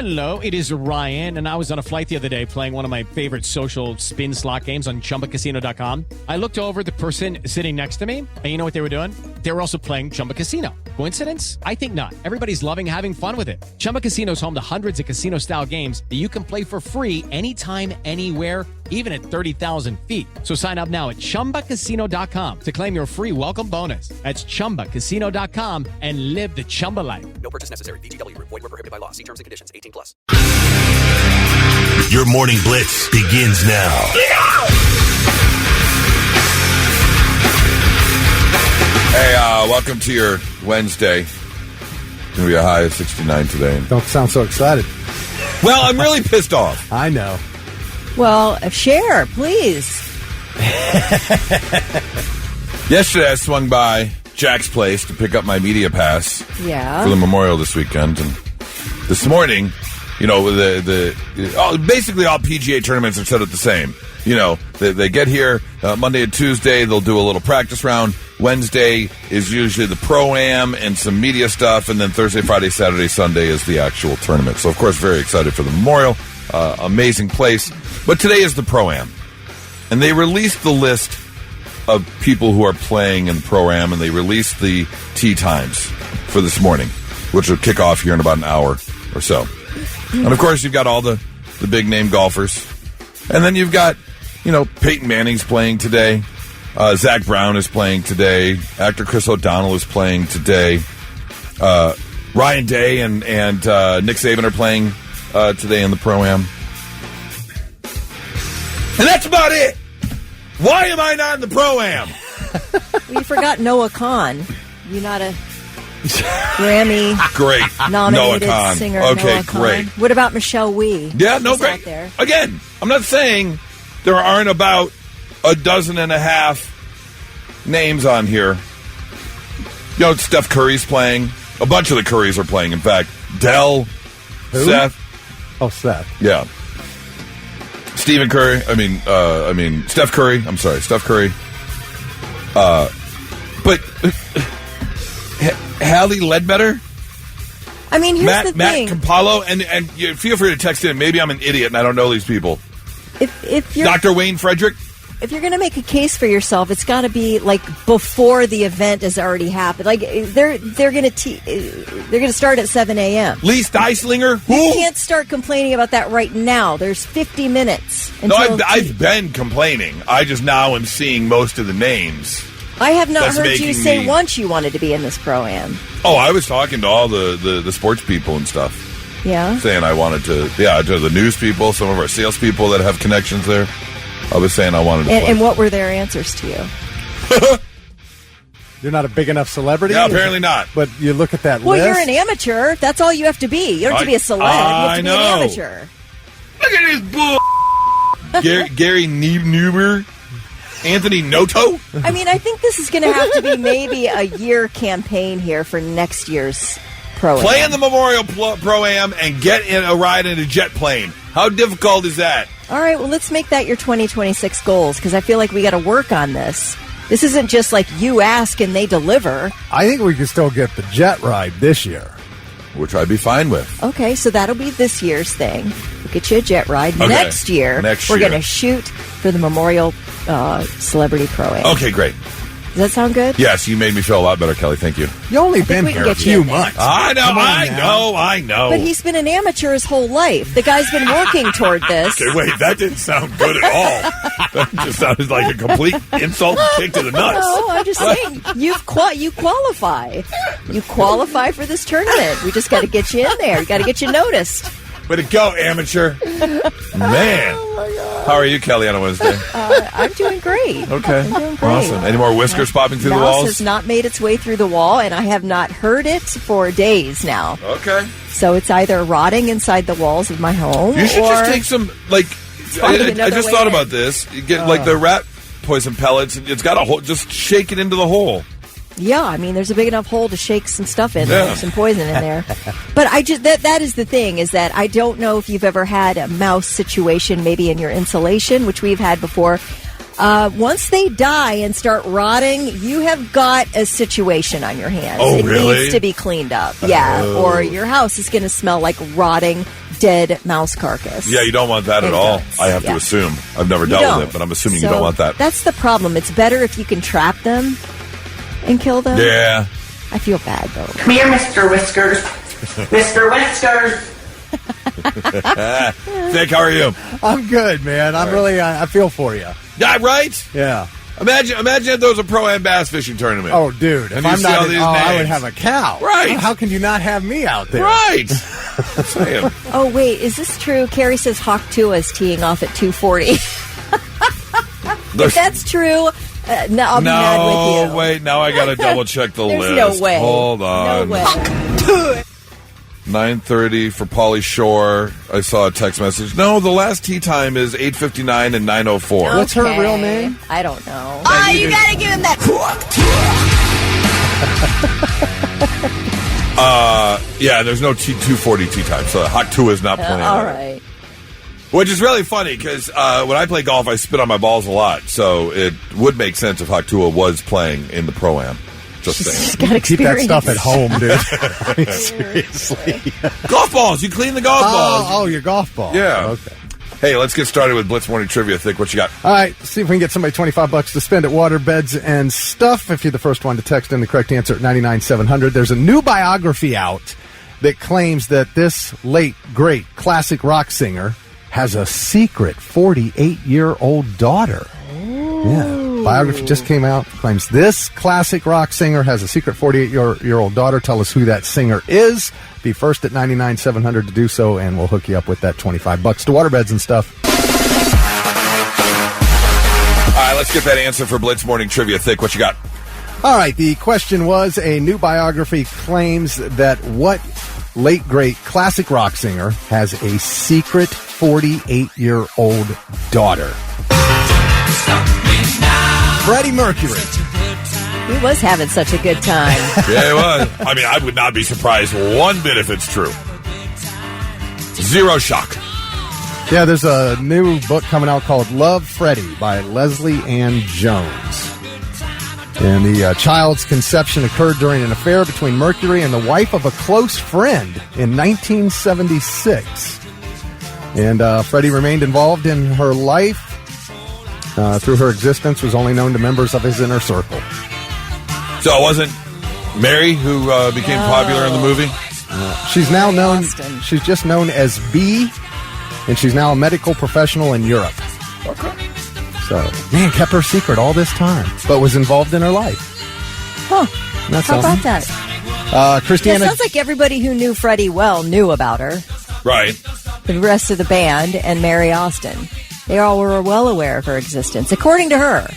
Hello, it is Ryan, and I was on a flight the other day playing one of my favorite social spin slot games on ChumbaCasino.com. I looked over at the person sitting next to me, and you know what they were doing? They were also playing Chumba Casino. Coincidence? I think not. Everybody's loving having fun with it. Chumba Casino is home to hundreds of casino-style games that you can play for free anytime, anywhere, even at 30,000 feet. So sign up now at ChumbaCasino.com to claim your free welcome bonus. That's ChumbaCasino.com and live the Chumba life. No purchase necessary. VGW. Void where prohibited by law. See terms and conditions. 18+. Your morning blitz begins now. Hey, welcome to your Wednesday. It's going to be a high of 69 today. Don't sound so excited. Well, I'm really pissed off. I know. Well, share, please. Yesterday, I swung by Jack's place to pick up my media pass for the Memorial this weekend. And this morning, you know, basically all PGA tournaments are set up the same. You know, they get here Monday and Tuesday. They'll do a little practice round. Wednesday is usually the Pro-Am and some media stuff. And then Thursday, Friday, Saturday, Sunday is the actual tournament. So, of course, very excited for the Memorial. Amazing place. But today is the Pro-Am. And they released the list of people who are playing in the Pro-Am, and they released the tee times for this morning, which will kick off here in about an hour or so. And, of course, you've got all the big-name golfers. And then you've got, you know, Peyton Manning's playing today. Zach Brown is playing today. Actor Chris O'Donnell is playing today. Ryan Day and Nick Saban are playing today in the Pro-Am. And that's about it. Why am I not in the Pro-Am? We forgot Noah Khan. You're not a Grammy nominated singer. Okay, Noah Khan. great. What about Michelle Wee? Yeah, no, She's great. out there. Again, I'm not saying there aren't about a dozen and a half names on here. You know, Steph Curry's playing. A bunch of the Currys are playing, in fact. Dell, Who? Seth. Oh, Seth. Yeah. Stephen Curry. Steph Curry. I'm sorry, Steph Curry. But Hallie Ledbetter? I mean, here's the Matt thing. Campolo, and you feel free to text in. Maybe I'm an idiot and I don't know these people. If you're Dr. Wayne Frederick? If you're going to make a case for yourself, it's got to be like before the event has already happened. Like they're going to start at 7 a.m. Lee Steislinger? Who? You can't start complaining about that right now. There's 50 minutes. No, I've been complaining. I just now am seeing most of the names. I have not That's heard you say me... once you wanted to be in this Pro-Am. Oh, I was talking to all the sports people and stuff. Yeah? Saying I wanted to, to the news people, some of our sales people that have connections there. I was saying I wanted to play. And what were their answers to you? You're not a big enough celebrity? Yeah, apparently not. But you look at that well, list. you're an amateur. That's all you have to be. You don't have to be a celeb. You have to be an amateur. Look at this bull. Gary Newber. Anthony Noto? I mean, I think this is going to have to be maybe a year campaign here for next year's Pro-Am. Play in the Memorial Pro-Am and get in a ride in a jet plane. How difficult is that? All right, well, let's make that your 2026 goals, because I feel like we got to work on this. This isn't just like you ask and they deliver. I think we can still get the jet ride this year. Which I'd be fine with. Okay, so that'll be this year's thing. We'll get you a jet ride. Okay. Next year, we're going to shoot for the Memorial Celebrity Pro-Am. Okay, great. Does that sound good? Yes, you made me feel a lot better, Kelly. Thank you. You only been here a few months. I know. But he's been an amateur his whole life. The guy's been working toward this. Okay, wait, that didn't sound good at all. That just sounded like a complete insult and kick to the nuts. No, I'm just saying, you qualify. You qualify for this tournament. We just got to get you in there. We got to get you noticed. Way to go, amateur. Man. Oh, how are you, Kelly, on a Wednesday? I'm doing great. Okay. I'm doing great. Awesome. Any more whiskers popping through the walls? Mouse has not made its way through the wall, and I have not heard it for days now. Okay. So it's either rotting inside the walls of my home, you should or just take some, like, I just thought about this. You get, like, the rat poison pellets. It's got a hole. Just shake it into the hole. Yeah, I mean, there's a big enough hole to shake some stuff in. Yeah. There's some poison in there. But I just that is the thing, is that I don't know if you've ever had a mouse situation maybe in your insulation, which we've had before. Once they die and start rotting, you have got a situation on your hands. Oh, it really? needs to be cleaned up. Yeah, or your house is going to smell like rotting dead mouse carcass. Yeah, you don't want that at all. I have to assume. I've never dealt with it, but I'm assuming you don't want that. That's the problem. It's better if you can trap them and kill them. Yeah. I feel bad, though. Come here, Mr. Whiskers. Mr. Whiskers. Vic, how are you? I'm good, man. I'm really, I feel for you. Yeah, right? Yeah. Imagine if there was a pro-am bass fishing tournament. Oh, dude. If I'm not, I would have a cow. Right. How can you not have me out there? Right. Saying. Oh, wait. Is this true? Carrie says Hawk Tua is teeing off at 2:40. If that's true, no, I'll be mad with you. Wait. Now I got to double-check the list. There's no way. Hold on. No way. 9:30 for Pauly Shore. I saw a text message. No, the last tee time is 8:59 and 9:04. Okay. What's her real name? I don't know. Oh, you gotta give him that. Yeah, there's no 2:40 tee time, so Hawk 2 is not playing. All right. Which is really funny because when I play golf, I spit on my balls a lot, so it would make sense if Hawk 2 was playing in the Pro-Am. Just saying. She's got experience. Keep that stuff at home, dude. I mean, seriously. Golf balls. You clean the golf balls. Oh, your golf ball. Yeah. Okay. Hey, let's get started with Blitz Morning Trivia. Thick, what you got? All right, see if we can get somebody $25 to spend at Water, Beds, and Stuff. If you're the first one to text in the correct answer at 99700. There's a new biography out that claims that this late, great, classic rock singer has a secret 48-year-old daughter. Yeah. Biography just came out. Claims this classic rock singer has a secret 48-year-old daughter. Tell us who that singer is. Be first at 99700 to do so, and we'll hook you up with that $25 to Waterbeds and Stuff. All right, let's get that answer for Blitz Morning Trivia. Thick, what you got? All right, the question was, a new biography claims that what late, great classic rock singer has a secret 48-year-old daughter? Freddie Mercury. He was having such a good time. Yeah, it was. I mean, I would not be surprised one bit if it's true. Zero shock. Yeah, there's a new book coming out called Love, Freddie by Leslie Ann Jones. And the child's conception occurred during an affair between Mercury and the wife of a close friend in 1976. And Freddie remained involved in her life through her existence, was only known to members of his inner circle. So it wasn't Mary who became popular in the movie? She's now known, Austin. she's just known as B, and she's now a medical professional in Europe. Okay. So, man, kept her secret all this time, but was involved in her life. Huh. That's How something. about that? Christiana. It sounds like everybody who knew Freddie well knew about her. Right. The rest of the band and Mary Austin. They all were well aware of her existence, according to her.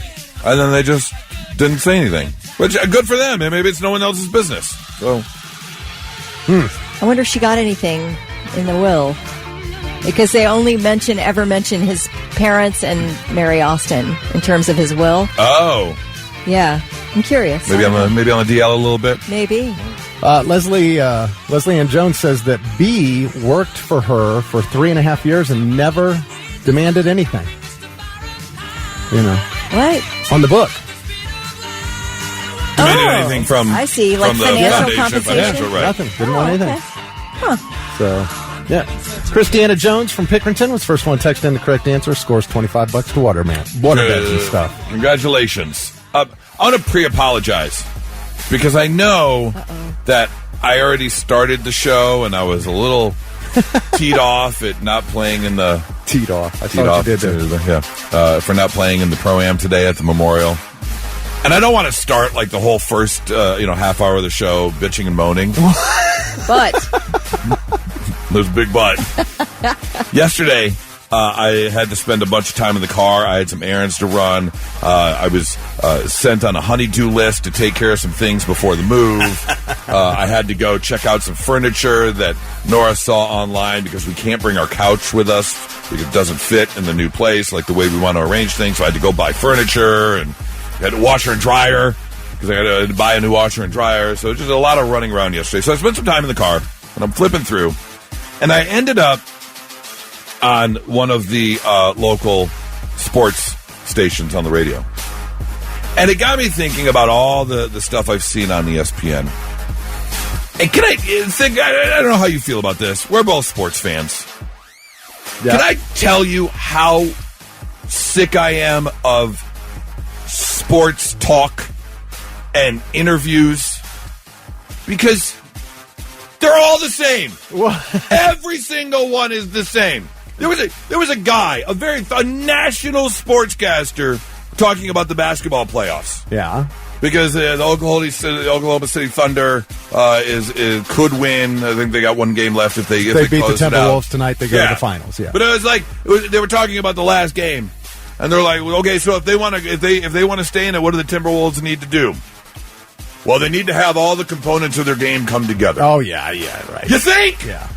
And then they just didn't say anything. Which, good for them. And maybe it's no one else's business. So, I wonder if she got anything in the will. Because they only ever mention his parents and Mary Austin in terms of his will. oh. Yeah, I'm curious. Maybe on the DL a little bit. Maybe. Leslie Ann Jones says that B worked for her for 3.5 years and never demanded anything. You know. What? On the book. Demanded anything from I see, like from the financial foundation, compensation? financial, right. Nothing. Didn't want anything. Okay. Huh. So, yeah. Christiana Jones from Pickerington was the first one to text in the correct answer. Scores $25 to Waterbeds and Stuff. Congratulations. I want to pre-apologize because I know that I already started the show and I was a little teed off at not playing in the... Teed off. I saw what you did there. Yeah. For not playing in the Pro-Am today at the Memorial. And I don't want to start like the whole first half hour of the show bitching and moaning. But There's a big but. Yesterday, I had to spend a bunch of time in the car. I had some errands to run. I was sent on a honey-do list to take care of some things before the move. I had to go check out some furniture that Nora saw online because we can't bring our couch with us because it doesn't fit in the new place like the way we want to arrange things. So I had to go buy furniture and had a washer and dryer because I had to buy a new washer and dryer. So just a lot of running around yesterday. So I spent some time in the car and I'm flipping through. And I ended up on one of the local sports stations on the radio. And it got me thinking about all the stuff I've seen on ESPN. And can I think? I don't know how you feel about this. We're both sports fans. Yeah. Can I tell you how sick I am of sports talk and interviews? Because they're all the same. Every single one is the same. There was a guy, a national sportscaster, talking about the basketball playoffs. Yeah. Because the Oklahoma City Thunder could win. I think they got one game left if they beat the Timberwolves tonight. They go to the finals. Yeah, but it was like they were talking about the last game, and they're like, okay, so if they want to stay in it, what do the Timberwolves need to do? Well, they need to have all the components of their game come together. Oh yeah, right. You think? Yeah.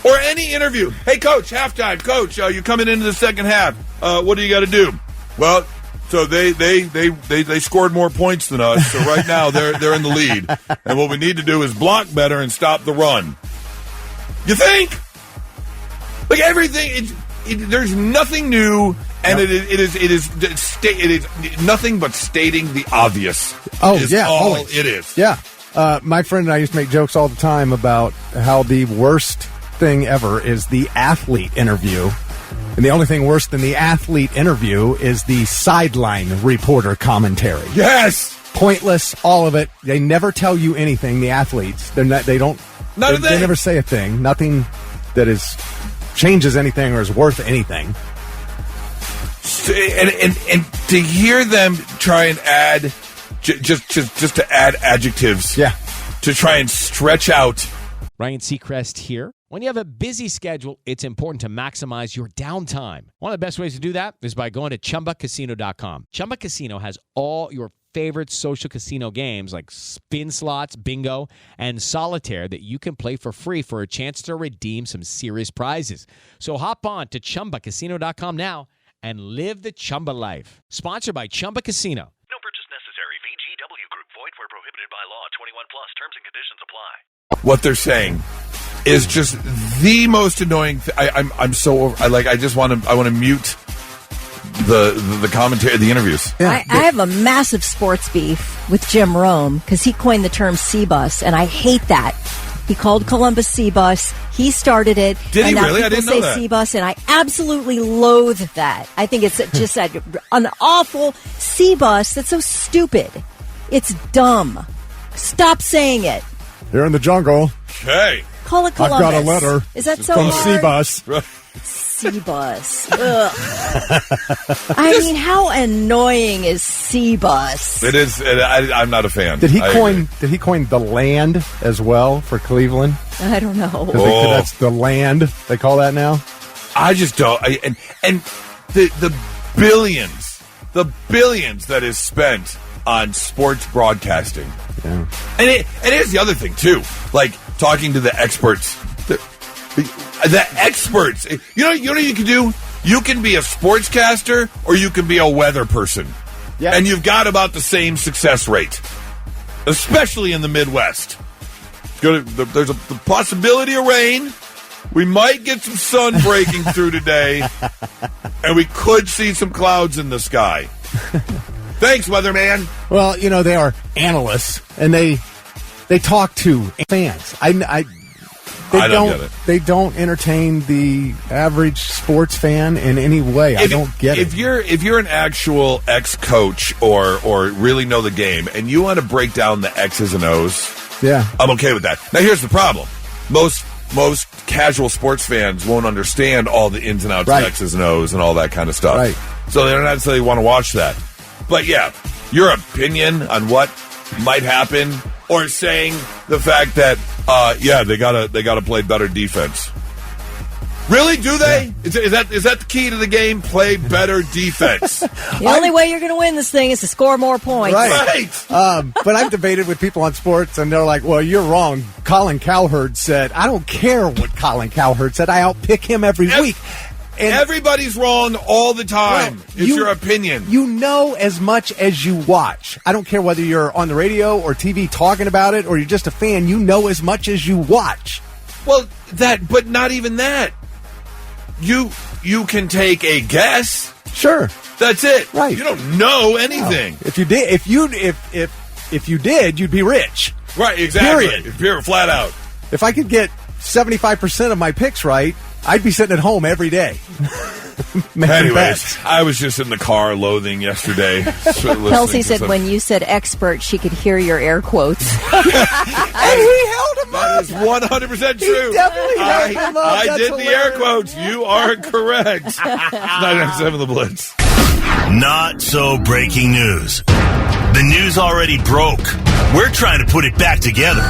Or any interview. Hey, coach, halftime, coach, you're coming into the second half. What do you got to do? Well. So they scored more points than us. So right now they're in the lead, and what we need to do is block better and stop the run. You think? Like everything, there's nothing new, and it is nothing but stating the obvious. Oh yeah, always. It is. Yeah, my friend and I used to make jokes all the time about how the worst thing ever is the athlete interview. And the only thing worse than the athlete interview is the sideline reporter commentary. Yes! Pointless, all of it. They never tell you anything, the athletes. They never say a thing. Nothing that changes anything or is worth anything. And to hear them try and add, just to add adjectives. Yeah. To try and stretch out. Ryan Seacrest here. When you have a busy schedule, it's important to maximize your downtime. One of the best ways to do that is by going to ChumbaCasino.com. Chumba Casino has all your favorite social casino games like spin slots, bingo, and solitaire that you can play for free for a chance to redeem some serious prizes. So hop on to ChumbaCasino.com now and live the Chumba life. Sponsored by Chumba Casino. No purchase necessary. VGW Group. Void where prohibited by law. 21 plus. Terms and conditions apply. What they're saying is just the most annoying thing. I'm so over. I want to mute the commentary, the interviews. Yeah. I have a massive sports beef with Jim Rome because he coined the term C-bus, and I hate that. He called Columbus C-bus. He started it. Did he now really? I didn't know that. C-bus, and I absolutely loathe that. I think it's just an awful C-bus that's so stupid. It's dumb. Stop saying it. You're in the jungle. Okay. Call it Columbus. I've got a letter. Is that so from hard? C-bus. C-bus. Ugh. I mean, how annoying is C-bus? It is. I'm not a fan. Did he coin the land as well for Cleveland? I don't know. That's the land they call that now. I just don't. And the billions that is spent on sports broadcasting. Yeah. And here's the other thing too, like talking to the experts. The experts. You know what you can do? You can be a sportscaster or you can be a weather person. Yeah. And you've got about the same success rate, especially in the Midwest. There's the possibility of rain. We might get some sun breaking through today, and we could see some clouds in the sky. Thanks, weatherman. Well, they are analysts, and they talk to fans. I don't get it. They don't entertain the average sports fan in any way. I don't get it. If you're an actual ex-coach or really know the game, and you want to break down the X's and O's, yeah, I'm okay with that. Now, here's the problem: most casual sports fans won't understand all the ins and outs of X's and O's and all that kind of stuff. Right. So they don't necessarily want to watch that. But yeah, your opinion on what might happen, or saying the fact that they gotta play better defense. Really? Do they? Yeah. Is that the key to the game? Play better defense. The only way you're going to win this thing is to score more points. Right. But I've debated with people on sports, and they're like, well, you're wrong. Colin Cowherd said, I don't care what Colin Cowherd said. I outpick him every week. And everybody's wrong all the time. Well, it's your opinion. You know as much as you watch. I don't care whether you're on the radio or TV talking about it or you're just a fan. You know as much as you watch. Well, but not even that. You can take a guess. Sure. That's it. Right. You don't know anything. No. If you did, you'd be rich. Right, exactly. Period. Flat out. If I could get 75% of my picks right, I'd be sitting at home every day. Anyways, bets. I was just in the car loathing yesterday. Kelsey said when you said expert, she could hear your air quotes. And he held him That up. is 100% true. He definitely held him up. I That's did the air hilarious. quotes. You are correct. 997 The Blitz. Not so breaking news. The news already broke. We're trying to put it back together.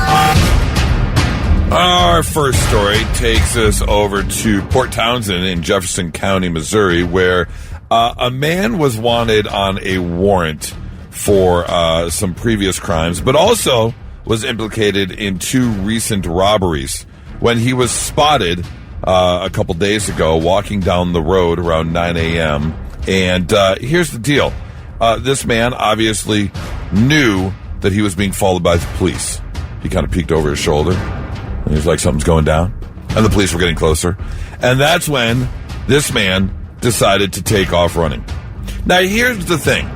Our first story takes us over to Port Townsend in Jefferson County, Missouri, where a man was wanted on a warrant for some previous crimes, but also was implicated in 2 recent robberies when he was spotted a couple days ago walking down the road around 9 a.m. And here's the deal. This man obviously knew that he was being followed by the police. He kind of peeked over his shoulder. And he was like, something's going down. And the police were getting closer. And that's when this man decided to take off running. Now, here's the thing.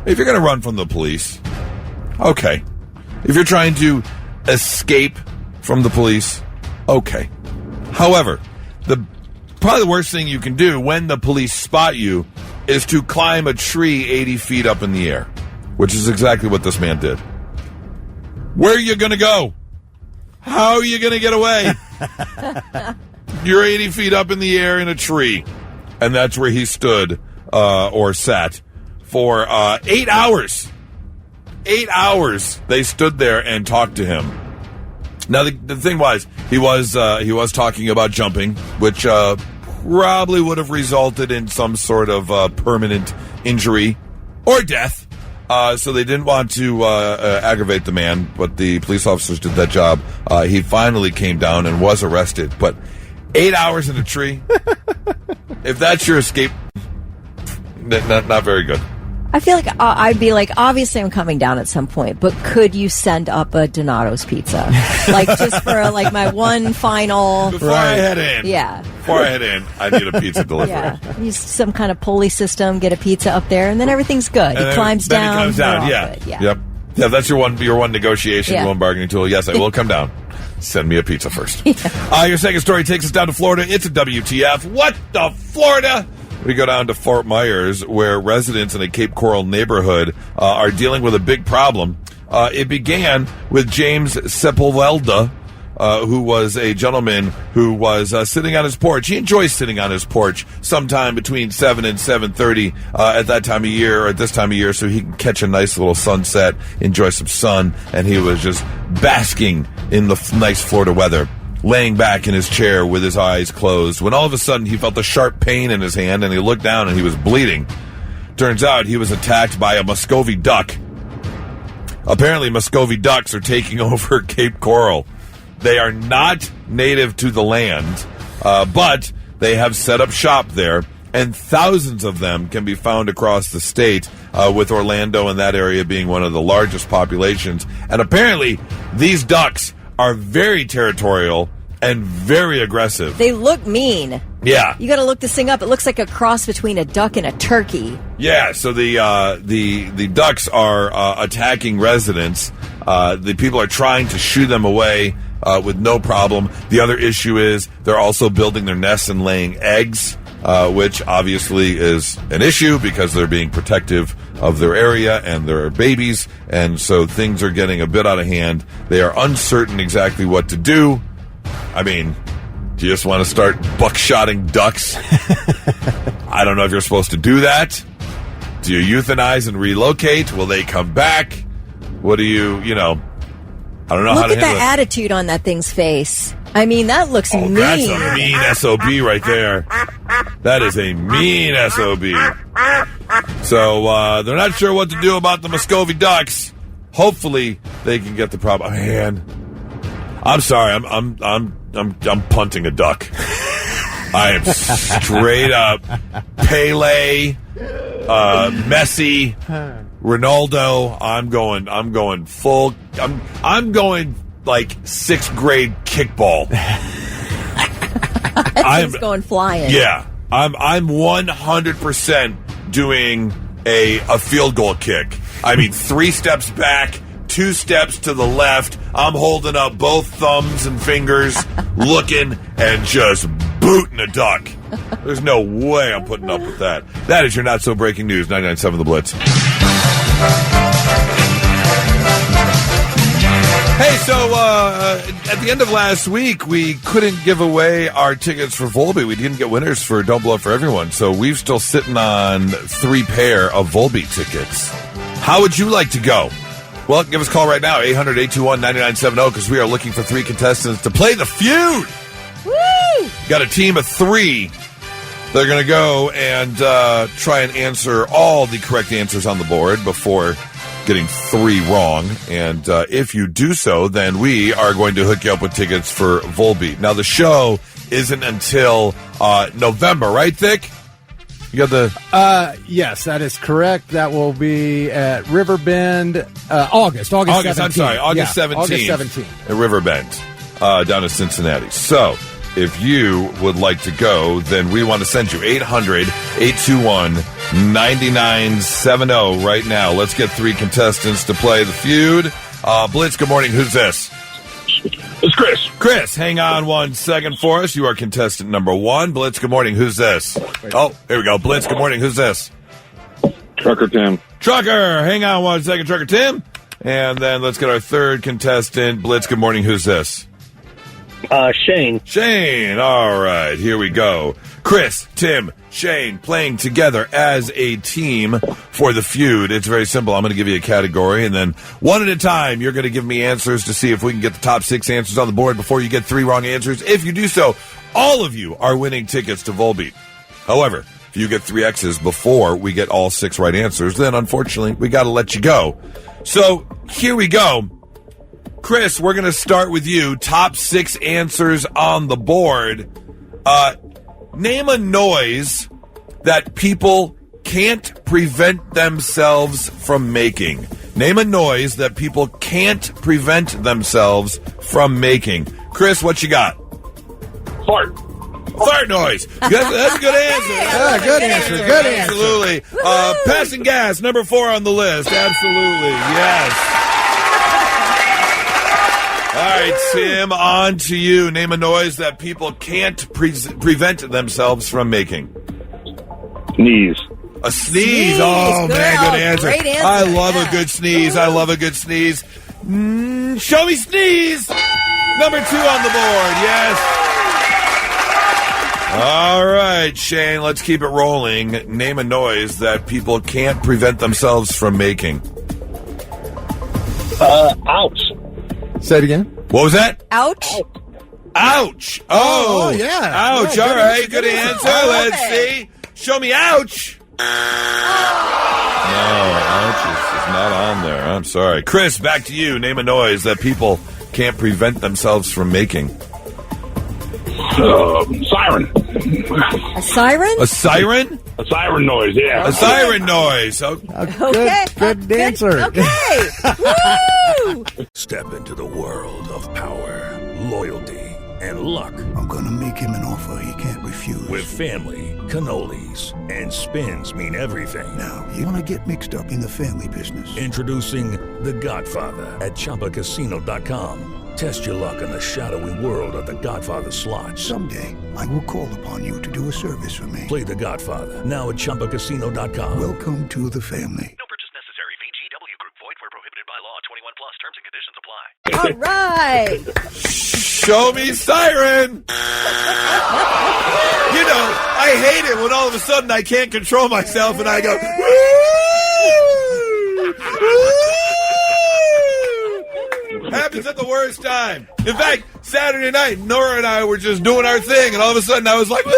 If you're going to run from the police, okay. If you're trying to escape from the police, okay. However, probably the worst thing you can do when the police spot you is to climb a tree 80 feet up in the air, which is exactly what this man did. Where are you going to go? How are you going to get away? You're 80 feet up in the air in a tree. And that's where he stood or sat for 8 hours. 8 hours they stood there and talked to him. Now, the thing was, he was talking about jumping, which probably would have resulted in some sort of permanent injury or death. So they didn't want to aggravate the man, but the police officers did that job. He finally came down and was arrested. But 8 hours in a tree, if that's your escape, not very good. I feel like I'd be like, obviously I'm coming down at some point, but could you send up a Donato's pizza? Like, just for, like, my one final... Before I head in. Yeah. Before I head in, I need a pizza delivery. Yeah. Use some kind of pulley system, get a pizza up there, and then everything's good. He climbs down. Then he comes down, yeah. Good. Yeah. Yep. Yeah, that's your one negotiation, Yeah. your one bargaining tool. Yes, I will come down. Send me a pizza first. Your second story takes us down to Florida. It's a WTF. What the Florida? We go down to Fort Myers, where residents in a Cape Coral neighborhood are dealing with a big problem. It began with James Sepulveda, who was a gentleman who was sitting on his porch. He enjoys sitting on his porch sometime between 7 and 7:30 at that time of year, or at this time of year, so he can catch a nice little sunset, enjoy some sun, and he was just basking in the nice Florida weather, laying back in his chair with his eyes closed, when all of a sudden he felt a sharp pain in his hand, and he looked down and he was bleeding. Turns out he was attacked by a Muscovy duck. Apparently Muscovy ducks are taking over Cape Coral. They are not native to the land, but they have set up shop there, and thousands of them can be found across the state, with Orlando and that area being one of the largest populations. And apparently these ducks are very territorial and very aggressive. They look mean. Yeah. You got to look this thing up. It looks like a cross between a duck and a turkey. Yeah, so the ducks are attacking residents. The people are trying to shoo them away with no problem. The other issue is they're also building their nests and laying eggs, which obviously is an issue because they're being protective of their area and their babies, and so things are getting a bit out of hand. They are uncertain exactly what to do. I mean, do you just want to start buckshotting ducks? I don't know if you're supposed to do that. Do you euthanize and relocate? Will they come back? What do you know? I don't know how to Look at handle the it. attitude on that thing's face. I mean, that looks mean. That's a mean SOB right there. That is a mean SOB. So they're not sure what to do about the Muscovy ducks. Hopefully they can get the problem. Man, I'm sorry. I'm punting a duck. I am straight up Pele, Messi, Ronaldo. I'm going full. I'm going like 6th grade kickball. I'm going flying. Yeah, I'm 100% doing a field goal kick. I mean, 3 steps back, 2 steps to the left. I'm holding up both thumbs and fingers, looking and just booting a duck. There's no way I'm putting up with that. That is your Not So Breaking News, 99.7 The Blitz. Hey, so at the end of last week, we couldn't give away our tickets for Volbeat. We didn't get winners for Don't Blow Up for Everyone, so we're still sitting on 3 pair of Volbeat tickets. How would you like to go? Well, give us a call right now, 800-821-9970, because we are looking for 3 contestants to play the Feud. Woo! Got a team of 3. They're going to go and try and answer all the correct answers on the board before getting 3 wrong. And if you do so, then we are going to hook you up with tickets for Volbeat. Now, the show isn't until November, right, Thick? You got the... Yes, that is correct. That will be at Riverbend, August 17th. I'm sorry, August 17th. August 17th. At Riverbend, down in Cincinnati. So, if you would like to go, then we want to send you 800-821-9970 right now. Let's get 3 contestants to play the Feud. Blitz, good morning. Who's this? It's Chris. Chris, hang on 1 second for us. You are contestant number 1. Blitz, good morning. Who's this? Oh, here we go. Blitz, good morning. Who's this? Trucker Tim. Trucker, hang on 1 second. Trucker Tim. And then let's get our 3rd contestant. Blitz, good morning. Who's this? Shane. Shane. All right, here we go. Chris, Tim, Shane playing together as a team for the Feud. It's very simple. I'm going to give you a category, and then one at a time, you're going to give me answers to see if we can get the top 6 answers on the board before you get 3 wrong answers. If you do so, all of you are winning tickets to Volbeat. However, if you get 3 X's before we get all 6 right answers, then unfortunately, we got to let you go. So here we go. Chris, we're going to start with you. Top 6 answers on the board. Name a noise that people can't prevent themselves from making. Name a noise that people can't prevent themselves from making. Chris, what you got? Fart. Fart noise. That's a good answer. Yeah, good answer. Good answer. Absolutely. Passing gas, number 4 on the list. Absolutely. Yes. All right, Tim, on to you. Name a noise that people can't prevent themselves from making. Sneeze. A sneeze. Oh, good. Man, good answer. Great answer. I love a good sneeze. I love a good sneeze. Show me sneeze. Number 2 on the board. Yes. All right, Shane, let's keep it rolling. Name a noise that people can't prevent themselves from making. Ouch. Say it again. What was that? Ouch. Ouch. Oh, yeah. Ouch. Yeah, all right. Good answer. answer. I love Let's it. see. Show me ouch. No, ouch is not on there. I'm sorry. Chris, back to you. Name a noise that people can't prevent themselves from making. Siren. A siren? A siren? A siren noise, yeah. A siren noise. Okay. Good answer. Okay. Woo! Step into the world of power, loyalty, and luck. I'm gonna make him an offer he can't refuse. With family, cannolis, and spins mean everything. Now, you wanna get mixed up in the family business. Introducing The Godfather at ChumbaCasino.com. Test your luck in the shadowy world of The Godfather slot. Someday, I will call upon you to do a service for me. Play The Godfather now at ChumbaCasino.com. Welcome to the family. No purchase necessary. VGW Group. Void where prohibited by law. 21 plus. Terms and conditions apply. All right. Show me siren. You know, I hate it when all of a sudden I can't control myself and I go, woo! Happens at the worst time. In fact, Saturday night, Nora and I were just doing our thing, and all of a sudden I was like, woo!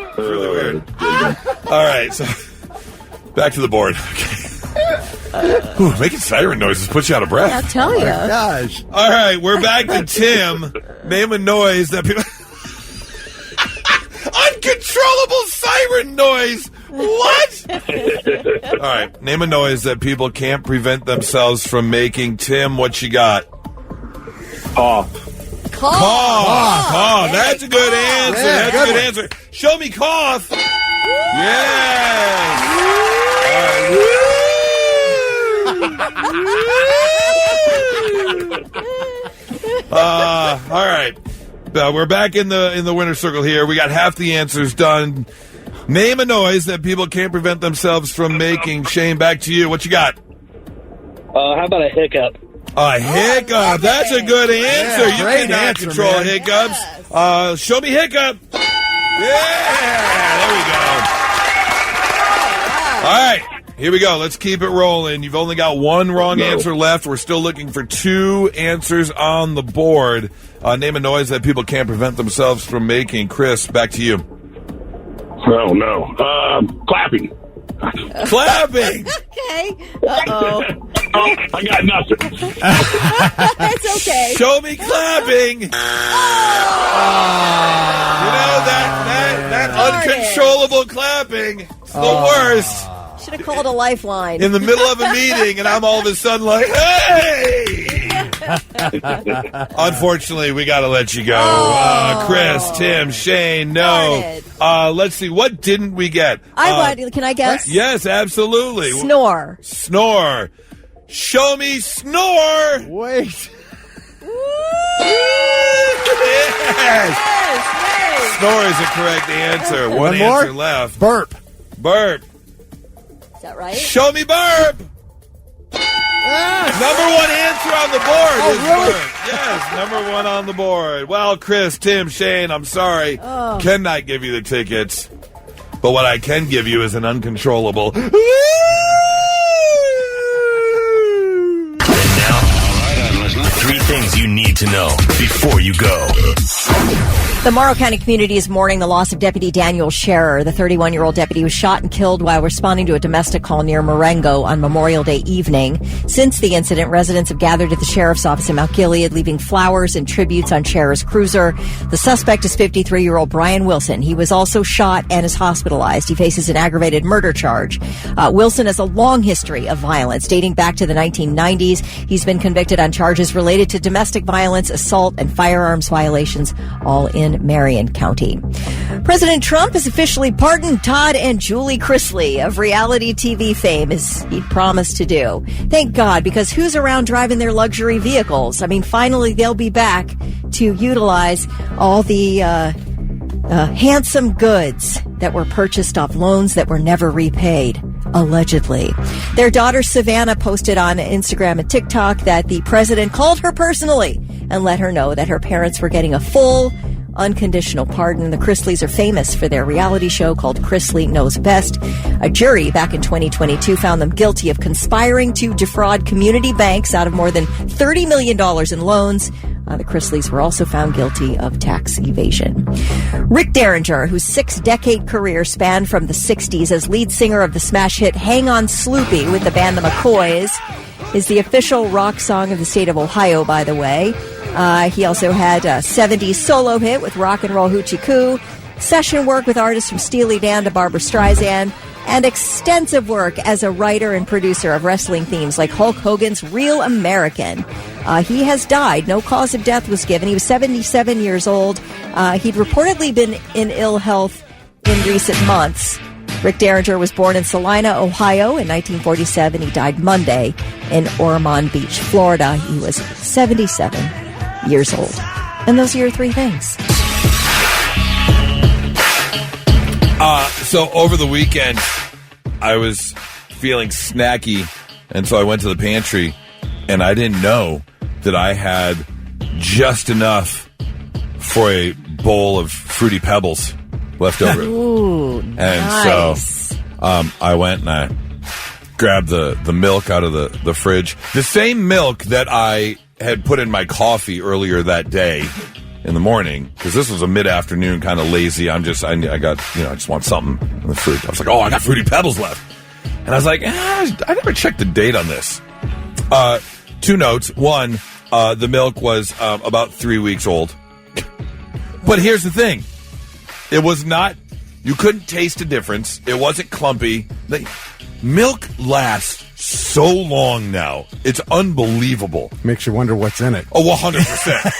It's really weird. All right, so back to the board. Okay. Ooh, making siren noises puts you out of breath. I'll tell you. Gosh. All right, we're back to Tim. Name a noise that people... Uncontrollable siren noise! What? All right, name a noise that people can't prevent themselves from making. Tim, what you got? Cough. Cough. That's a good answer. Yeah, That's a good answer. Show me cough. Yes. All right, All right. We're back in the winner's circle here. We got half the answers done. Name a noise that people can't prevent themselves from making. Shane, back to you. What you got? How about a hiccup? A hiccup. That's a good answer. Yeah, you great cannot answer, control man. hiccups. Show me hiccup. Yeah, there we go. All right, here we go. Let's keep it rolling. You've only got one wrong answer left. We're still looking for 2 answers on the board. Name a noise that people can't prevent themselves from making. Chris, back to you. Oh, no. Clapping. Clapping. Okay. Uh-oh. I got nothing. It's okay. Show me clapping. You know, that uncontrollable clapping. It's the worst. Should have called a lifeline. In the middle of a meeting, and I'm all of a sudden like, hey! Unfortunately, we got to let you go. Chris, Tim, Shane, no. Let's see. What didn't we get? Can I guess? Yes, absolutely. Snore. Snore. Show me snore. Wait. Yes. Snore is a correct answer. One answer left. Burp. Burp. Is that right? Show me burp. Number 1 answer on the board is really? burp. Yes, number 1 on the board. Well, Chris, Tim, Shane, I'm sorry. Cannot give you the tickets. But what I can give you is an uncontrollable. And now, 3 things you need to know before you go. The Morrow County community is mourning the loss of Deputy Daniel Scherer. The 31-year-old deputy was shot and killed while responding to a domestic call near Marengo on Memorial Day evening. Since the incident, residents have gathered at the sheriff's office in Mount Gilead, leaving flowers and tributes on Scherer's cruiser. The suspect is 53-year-old Brian Wilson. He was also shot and is hospitalized. He faces an aggravated murder charge. Wilson has a long history of violence dating back to the 1990s. He's been convicted on charges related to domestic violence, assault, and firearms violations, all in Marion County. President Trump has officially pardoned Todd and Julie Chrisley of reality TV fame, as he'd promised to do. Thank God, because who's around driving their luxury vehicles? I mean, finally they'll be back to utilize all the handsome goods that were purchased off loans that were never repaid, allegedly. Their daughter Savannah posted on Instagram and TikTok that the president called her personally and let her know that her parents were getting a full, unconditional pardon. The Chrisleys are famous for their reality show called Chrisley Knows Best. A jury back in 2022 found them guilty of conspiring to defraud community banks out of more than $30 million in loans. The Chrisleys were also found guilty of tax evasion. Rick Derringer, whose 6-decade career spanned from the 60s as lead singer of the smash hit Hang On Sloopy with the band The McCoys, is the official rock song of the state of Ohio, by the way. He also had a 70s solo hit with Rock and Roll Hoochie Coo, session work with artists from Steely Dan to Barbra Streisand, and extensive work as a writer and producer of wrestling themes like Hulk Hogan's Real American. He has died. No cause of death was given. He was 77 years old. He'd reportedly been in ill health in recent months. Rick Derringer was born in Salina, Ohio in 1947. He died Monday in Ormond Beach, Florida. He was 77 years old. And those are your 3 things. So over the weekend, I was feeling snacky, and so I went to the pantry, and I didn't know that I had just enough for a bowl of Fruity Pebbles left over. Ooh, and nice. So I went and I grabbed the milk out of the fridge. The same milk that I had put in my coffee earlier that day in the morning, because this was a mid-afternoon kind of lazy. I just want something in the fruit. I was like, I got Fruity Pebbles left. And I was like, I never checked the date on this. 2 notes. One, the milk was about 3 weeks old. But here's the thing. It was not, you couldn't taste a difference. It wasn't clumpy. Milk lasts so long now. It's unbelievable. Makes you wonder what's in it. Oh, 100%.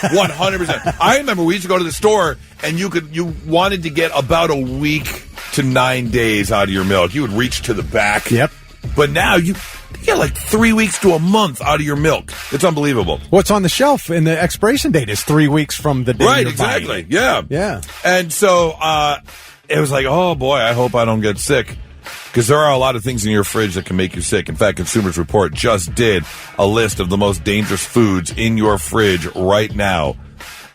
100%. I remember we used to go to the store and you wanted to get about a week to 9 days out of your milk. You would reach to the back. Yep. But now You get like 3 weeks to a month out of your milk. It's unbelievable. What's on the shelf and the expiration date is 3 weeks from the day Right, you're exactly. buying it. Yeah. Yeah. And so it was like, oh, boy, I hope I don't get sick. Because there are a lot of things in your fridge that can make you sick. In fact, Consumers Report just did a list of the most dangerous foods in your fridge right now.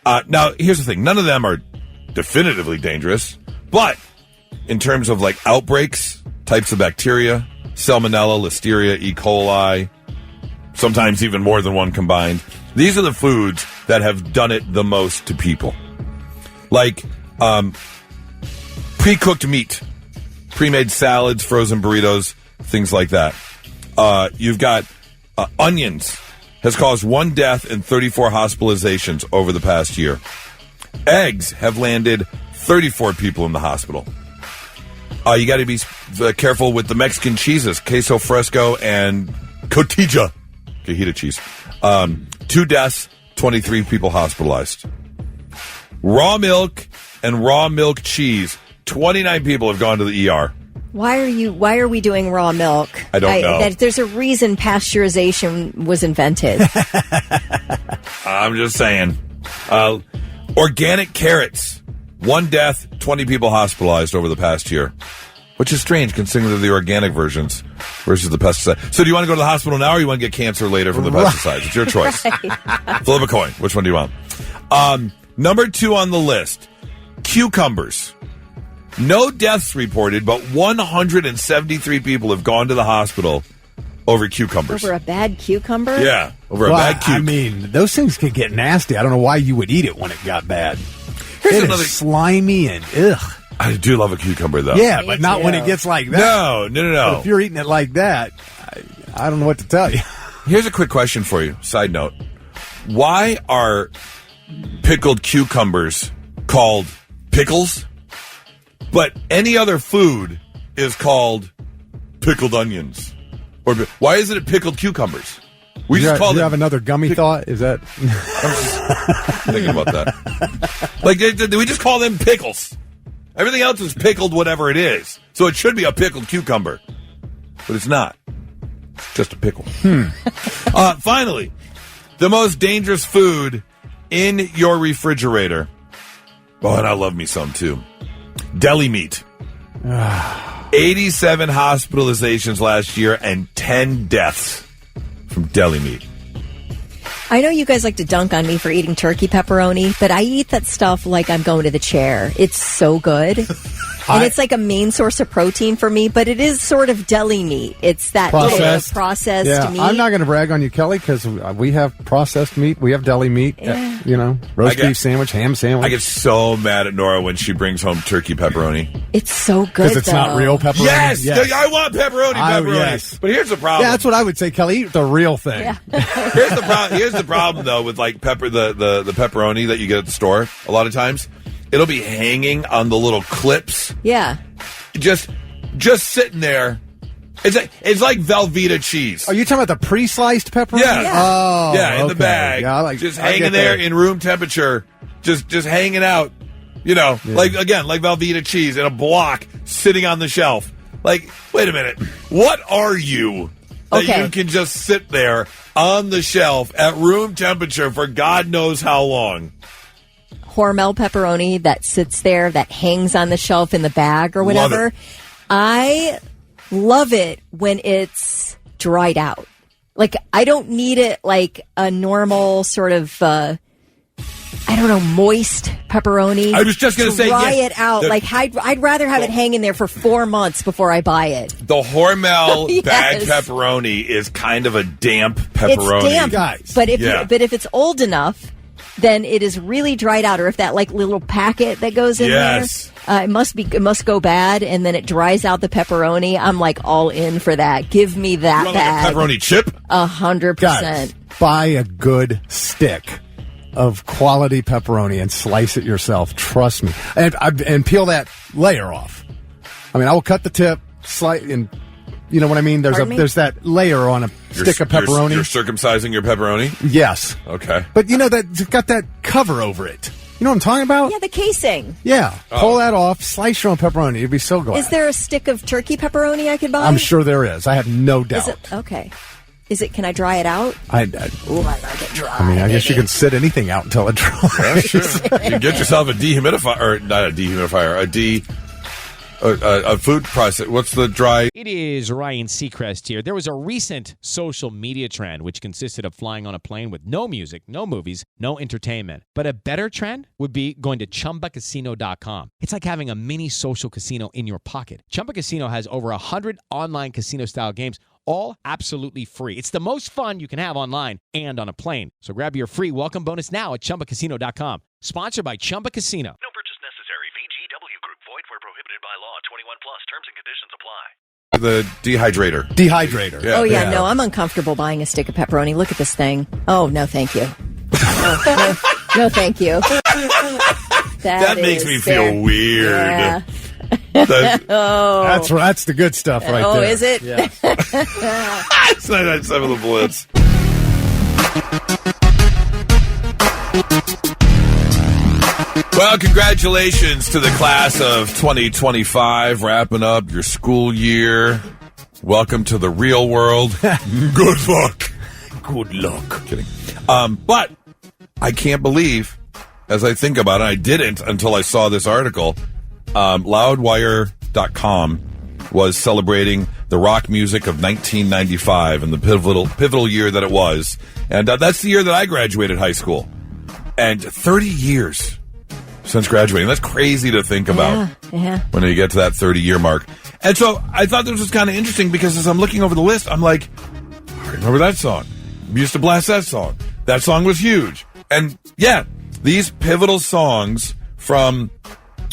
Now, here's the thing. None of them are definitively dangerous. But in terms of like outbreaks, types of bacteria, Salmonella, Listeria, E. coli, sometimes even more than one combined, these are the foods that have done it the most to people. Like pre-cooked meat. Pre-made salads, frozen burritos, things like that. You've got onions has caused 1 death and 34 hospitalizations over the past year. Eggs have landed 34 people in the hospital. You got to be careful with the Mexican cheeses, queso fresco and cotija, cajita cheese. 2 deaths, 23 people hospitalized. Raw milk and raw milk cheese. 29 people have gone to the ER. Why are we doing raw milk? I don't know. There's a reason pasteurization was invented. I'm just saying. Organic carrots. 1 death, 20 people hospitalized over the past year. Which is strange considering they're the organic versions versus the pesticide. So do you want to go to the hospital now or you want to get cancer later from the pesticides? It's your choice. Flip a coin. Which one do you want? Number 2 on the list. Cucumbers. No deaths reported, but 173 people have gone to the hospital over cucumbers. Over a bad cucumber? Yeah, over a bad cucumber. I mean, those things can get nasty. I don't know why you would eat it when it got bad. Here's It is slimy and ugh. I do love a cucumber, though. Yeah, but not when it gets like that. No. But if you're eating it like that, I don't know what to tell you. Here's a quick question for you. Side note. Why are pickled cucumbers called pickles? But any other food is called pickled onions. Or why isn't it pickled cucumbers? We just call Do it. you have another gummy thought? Is that? I'm just thinking about that. Like we just call them pickles. Everything else is pickled, whatever it is. So it should be a pickled cucumber, but it's not. It's just a pickle. Finally, the most dangerous food in your refrigerator. Oh, and I love me some too. Deli meat. 87 hospitalizations last year and 10 deaths from deli meat. I know you guys like to dunk on me for eating turkey pepperoni, but I eat that stuff like I'm going to the chair. It's so good. And it's like a main source of protein for me, but it is sort of deli meat. It's that processed meat. I'm not going to brag on you, Kelly, because we have processed meat. We have deli meat. Roast beef sandwich, ham sandwich. I get so mad at Nora when she brings home turkey pepperoni. It's so good, because it's not real pepperoni. Yes! I want pepperoni. Yes. But here's the problem. Yeah, that's what I would say, Kelly. Eat the real thing. Yeah. Here's the problem, though, with like the pepperoni that you get at the store. A lot of times, it'll be hanging on the little clips. Yeah. Just sitting there. It's like Velveeta cheese. Are you talking about the pre-sliced pepperoni? Yeah. Oh, yeah, in the bag. Yeah, just hanging there in room temperature. Just hanging out. Like Velveeta cheese in a block sitting on the shelf. Like, wait a minute. What are you that you can just sit there on the shelf at room temperature for God knows how long? Hormel pepperoni that sits there, that hangs on the shelf in the bag or whatever. I love it when it's dried out. Like, I don't need it like a normal sort of, moist pepperoni. I was just going to say, dry it out. I'd rather have it hanging there for 4 months before I buy it. The Hormel bag pepperoni is kind of a damp pepperoni. It's damp, guys. But if it's old enough, then it is really dried out. Or if that like little packet that goes in there, it must go bad, and then it dries out the pepperoni. I'm like all in for that. Give me that you want bag. Like a pepperoni chip? 100%. Guys, buy a good stick of quality pepperoni and slice it yourself. Trust me, and peel that layer off. I mean, I will cut the tip, and you know what I mean. There's that layer on a stick of pepperoni. You're circumcising your pepperoni? Yes. Okay. But that's got that cover over it. You know what I'm talking about? Yeah, the casing. Yeah. Pull that off, slice your own pepperoni. You'd be so glad. Is there a stick of turkey pepperoni I could buy? I'm sure there is. I have no doubt. Okay. Can I dry it out? I like it dry. I mean, I guess you can sit anything out until it dries. Yeah, sure. You can get yourself a dehumidifier, or not a dehumidifier, a food process. What's the dry? It is Ryan Seacrest here. There was a recent social media trend which consisted of flying on a plane with no music, no movies, no entertainment. But a better trend would be going to ChumbaCasino.com. It's like having a mini social casino in your pocket. Chumba Casino has over 100 online casino-style games, all absolutely free. It's the most fun you can have online and on a plane. So grab your free welcome bonus now at ChumbaCasino.com. Sponsored by Chumba Casino. No purchase necessary. VGW Group. Void where prohibited by law. 21 plus. Terms and conditions apply. The dehydrator. Dehydrator. Yeah. Oh, yeah, no, I'm uncomfortable buying a stick of pepperoni. Look at this thing. Oh, no, thank you. No, thank you. That makes me feel weird. Yeah. That's the good stuff right there. Oh, is it? Yeah. It's 997 The Blitz. Well, congratulations to the class of 2025, wrapping up your school year. Welcome to the real world. Good luck. Good luck. Kidding. But I can't believe, as I think about it, I didn't until I saw this article. Loudwire.com was celebrating the rock music of 1995 and the pivotal year that it was. And that's the year that I graduated high school. And 30 years since graduating. That's crazy to think about when you get to that 30-year mark. And so I thought this was kind of interesting because as I'm looking over the list, I'm like, I remember that song. We used to blast that song. That song was huge. And yeah, these pivotal songs from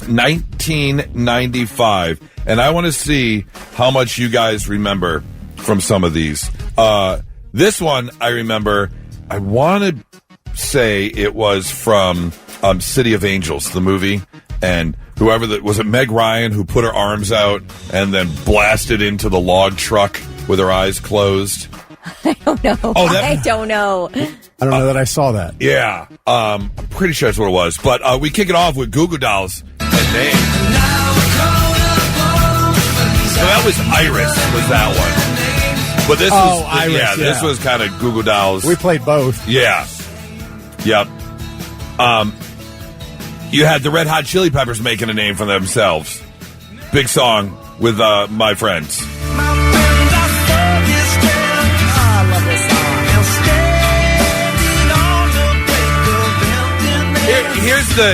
1995. And I want to see how much you guys remember from some of these. This one I remember, I want to say it was from City of Angels, the movie, and whoever that was, it Meg Ryan who put her arms out and then blasted into the log truck with her eyes closed. I don't know. I don't know. I don't know that I saw that. Yeah, I'm pretty sure that's what it was. But we kick it off with Goo Goo Dolls and Name. So that was Iris, was that one. But this was Iris, this was kind of Goo Goo Dolls. We played both. Yeah. Yep. You had the Red Hot Chili Peppers making a name for themselves. Big song with My Friends. I love this song.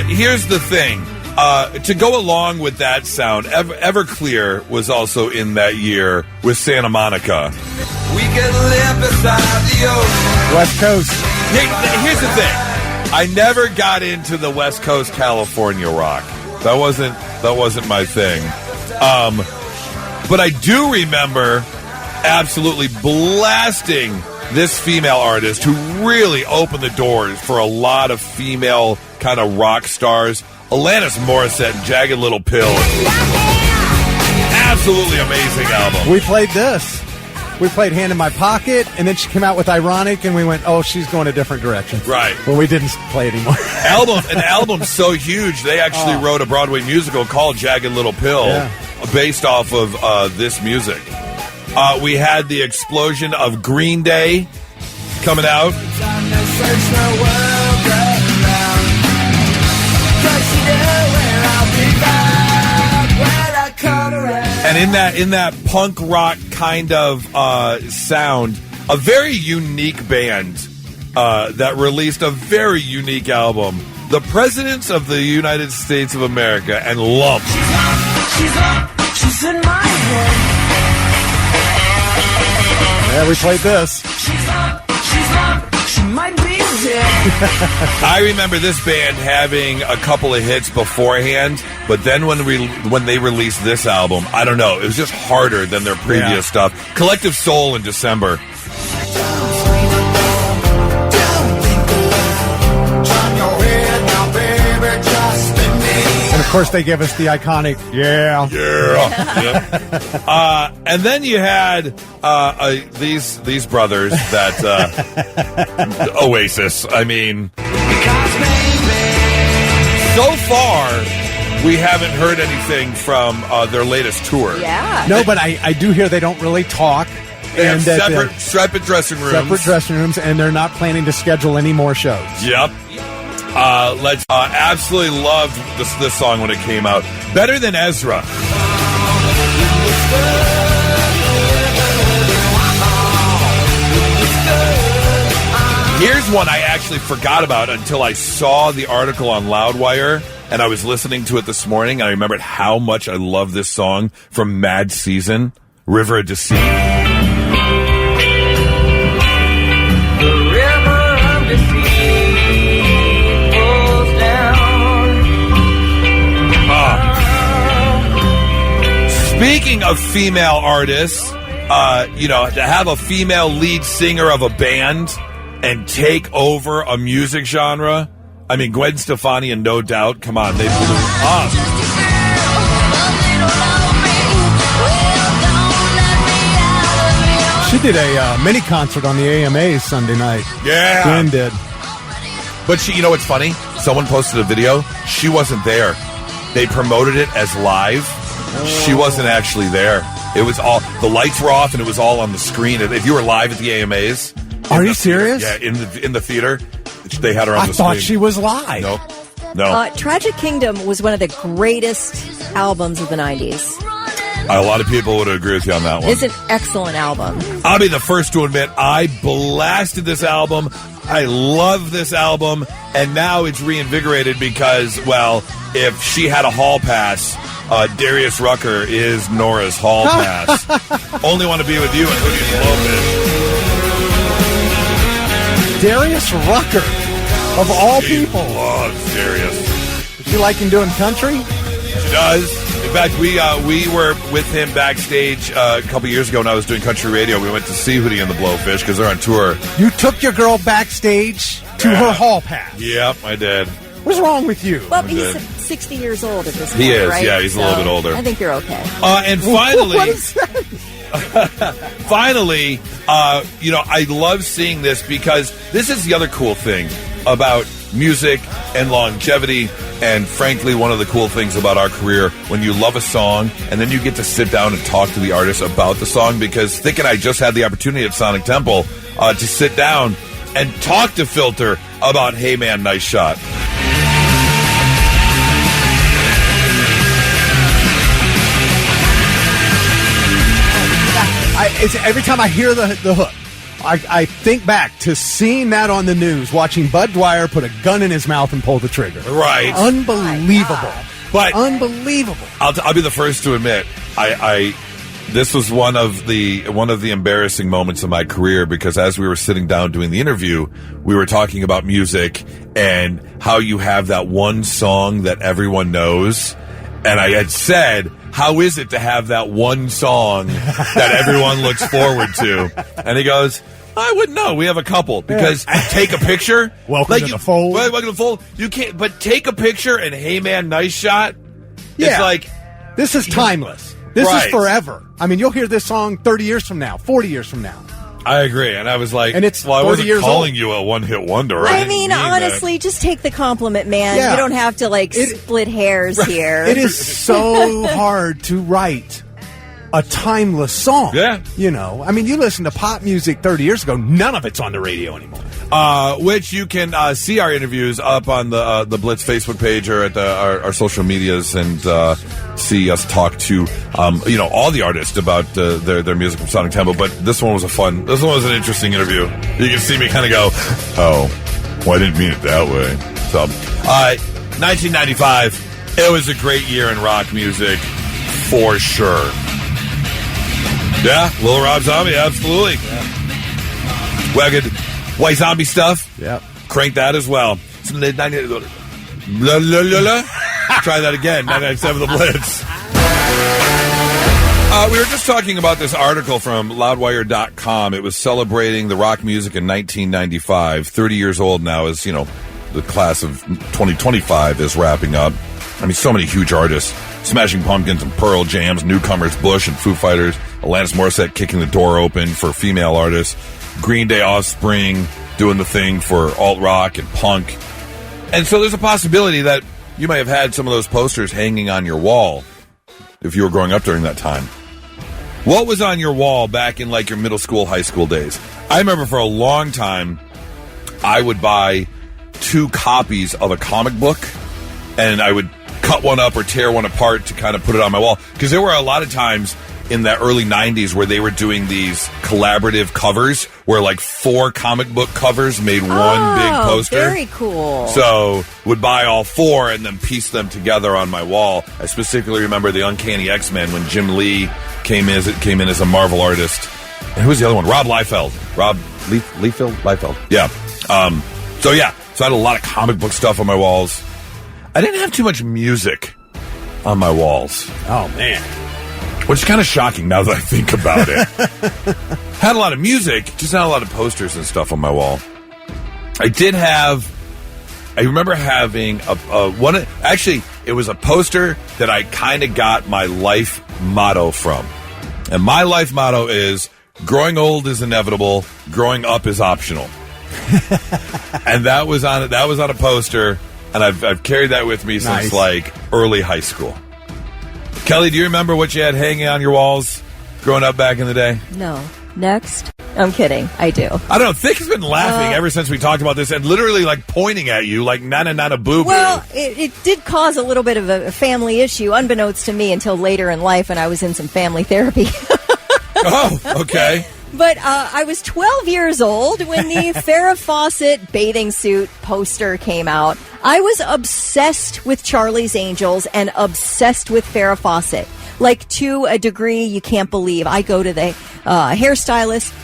Here's the thing. To go along with that sound, Everclear was also in that year with Santa Monica. We can live beside the ocean. West Coast. Here's the thing. I never got into the West Coast California rock. That wasn't my thing. But I do remember absolutely blasting this female artist who really opened the doors for a lot of female kind of rock stars. Alanis Morissette and Jagged Little Pill. Absolutely amazing album. We played this. We played Hand in My Pocket, and then she came out with Ironic, and we went, oh, she's going a different direction. Right. Well, we didn't play it anymore. An album so huge, they actually wrote a Broadway musical called Jagged Little Pill based off of this music. We had the explosion of Green Day coming out. And in that punk rock kind of sound, a very unique band that released a very unique album, The Presidents of the United States of America and Lump. She's in my head. Yeah, we played this. She's up, she might be dead. I remember this band having a couple of hits beforehand, but then when they released this album, I don't know, it was just harder than their previous stuff. Collective Soul in December. And of course, they gave us the iconic, yeah. And then you had these brothers that Oasis. I mean, So far, we haven't heard anything from their latest tour. Yeah. No, but I do hear they don't really talk. They have that separate dressing rooms. Separate dressing rooms, and they're not planning to schedule any more shows. Yep. Let's absolutely loved this song when it came out. Better than Ezra. Here's one I actually forgot about until I saw the article on Loudwire, and I was listening to it this morning, and I remembered how much I love this song from Mad Season, River of Deceit. The river of deceit flows down. Speaking of female artists, to have a female lead singer of a band and take over a music genre. I mean, Gwen Stefani and No Doubt, come on, they blew up. She did a mini concert on the AMAs Sunday night. Yeah. Gwen did. But she, what's funny? Someone posted a video. She wasn't there. They promoted it as live. She wasn't actually there. It was all, the lights were off and it was all on the screen. If you were live at the AMAs. Are you serious? Yeah, in the theater. They had her on the screen. I thought she was live. No. Tragic Kingdom was one of the greatest albums of the 90s. A lot of people would agree with you on that one. It's an excellent album. I'll be the first to admit I blasted this album. I love this album. And now it's reinvigorated because, well, if she had a hall pass, Darius Rucker is Nora's hall pass. Only Want to Be With You and Hootie and the Blowfish. Darius Rucker, of all people. Loves Darius. Is she liking doing country? She does. In fact, we were with him backstage a couple years ago when I was doing country radio. We went to see Hootie and the Blowfish because they're on tour. You took your girl backstage to her hall pass. Yep, I did. What's wrong with you? Well, he's 60 years old at this point, He is, right? yeah, he's a little bit older. I think you're okay. And finally... What is that? Finally, I love seeing this because this is the other cool thing about music and longevity, and frankly, one of the cool things about our career, when you love a song and then you get to sit down and talk to the artist about the song, because Thick and I just had the opportunity at Sonic Temple to sit down and talk to Filter about Hey Man, Nice Shot. Every time I hear the hook, I think back to seeing that on the news, watching Bud Dwyer put a gun in his mouth and pull the trigger. Right. Unbelievable. But unbelievable. I'll be the first to admit, this was one of the embarrassing moments of my career, because as we were sitting down doing the interview, we were talking about music and how you have that one song that everyone knows. And I had said, how is it to have that one song that everyone looks forward to? And he goes, I wouldn't know. We have a couple. Because take a picture. Welcome to the fold. Welcome to the fold. You can't, but take a picture and Hey Man, Nice Shot. Yeah. It's like, this is timeless. This is forever. I mean, you'll hear this song 30 years from now, 40 years from now. I agree, and I was like, and it's I wasn't calling old. you a one-hit wonder. I mean, honestly, just take the compliment, man. Yeah. You don't have to, split hairs here. It is so hard to write a timeless song. Yeah. I mean, you listen to pop music 30 years ago, none of it's on the radio anymore. Which you can see our interviews up on the Blitz Facebook page or at our social medias, and see us talk to all the artists about their music from Sonic Temple. But this one was an interesting interview. You can see me kind of go, oh, well, I didn't mean it that way. So, 1995, it was a great year in rock music for sure. Yeah, Lil Rob Zombie, absolutely. Yeah. Wagged White Zombie stuff. Yep. Crank that as well. Try that again. 997 The Blitz. We were just talking about this article from Loudwire.com. It was celebrating the rock music in 1995. 30 years old now, as the class of 2025 is wrapping up. I mean, so many huge artists. Smashing Pumpkins and Pearl Jams, newcomers Bush and Foo Fighters, Alanis Morissette kicking the door open for female artists, Green Day, Offspring doing the thing for alt rock and punk. And so there's a possibility that you might have had some of those posters hanging on your wall if you were growing up during that time. What was on your wall back in like your middle school, high school days? I remember for a long time, I would buy 2 copies of a comic book, and I would cut one up or tear one apart to kind of put it on my wall. Because there were a lot of times in the early 90s where they were doing these collaborative covers where like 4 comic book covers made one big poster. Very cool. So would buy all 4 and then piece them together on my wall. I specifically remember the Uncanny X-Men when Jim Lee came in as a Marvel artist. And who was the other one? Rob Liefeld. Liefeld? Yeah. So I had a lot of comic book stuff on my walls. I didn't have too much music on my walls. Oh, man. Which is kind of shocking now that I think about it. Had a lot of music, just not a lot of posters and stuff on my wall. I remember having actually, it was a poster that I kind of got my life motto from. And my life motto is, growing old is inevitable, growing up is optional. And that was on a poster, and I've carried that with me since like early high school. Kelly, do you remember what you had hanging on your walls growing up back in the day? No. Next. I'm kidding. I do. I don't know. Thick has been laughing ever since we talked about this and literally like pointing at you like nana boo-boo. Well, it did cause a little bit of a family issue, unbeknownst to me until later in life, and I was in some family therapy. Oh, okay. But I was 12 years old when the Farrah Fawcett bathing suit poster came out. I was obsessed with Charlie's Angels and obsessed with Farrah Fawcett. Like, to a degree you can't believe. I go to the hairstylist,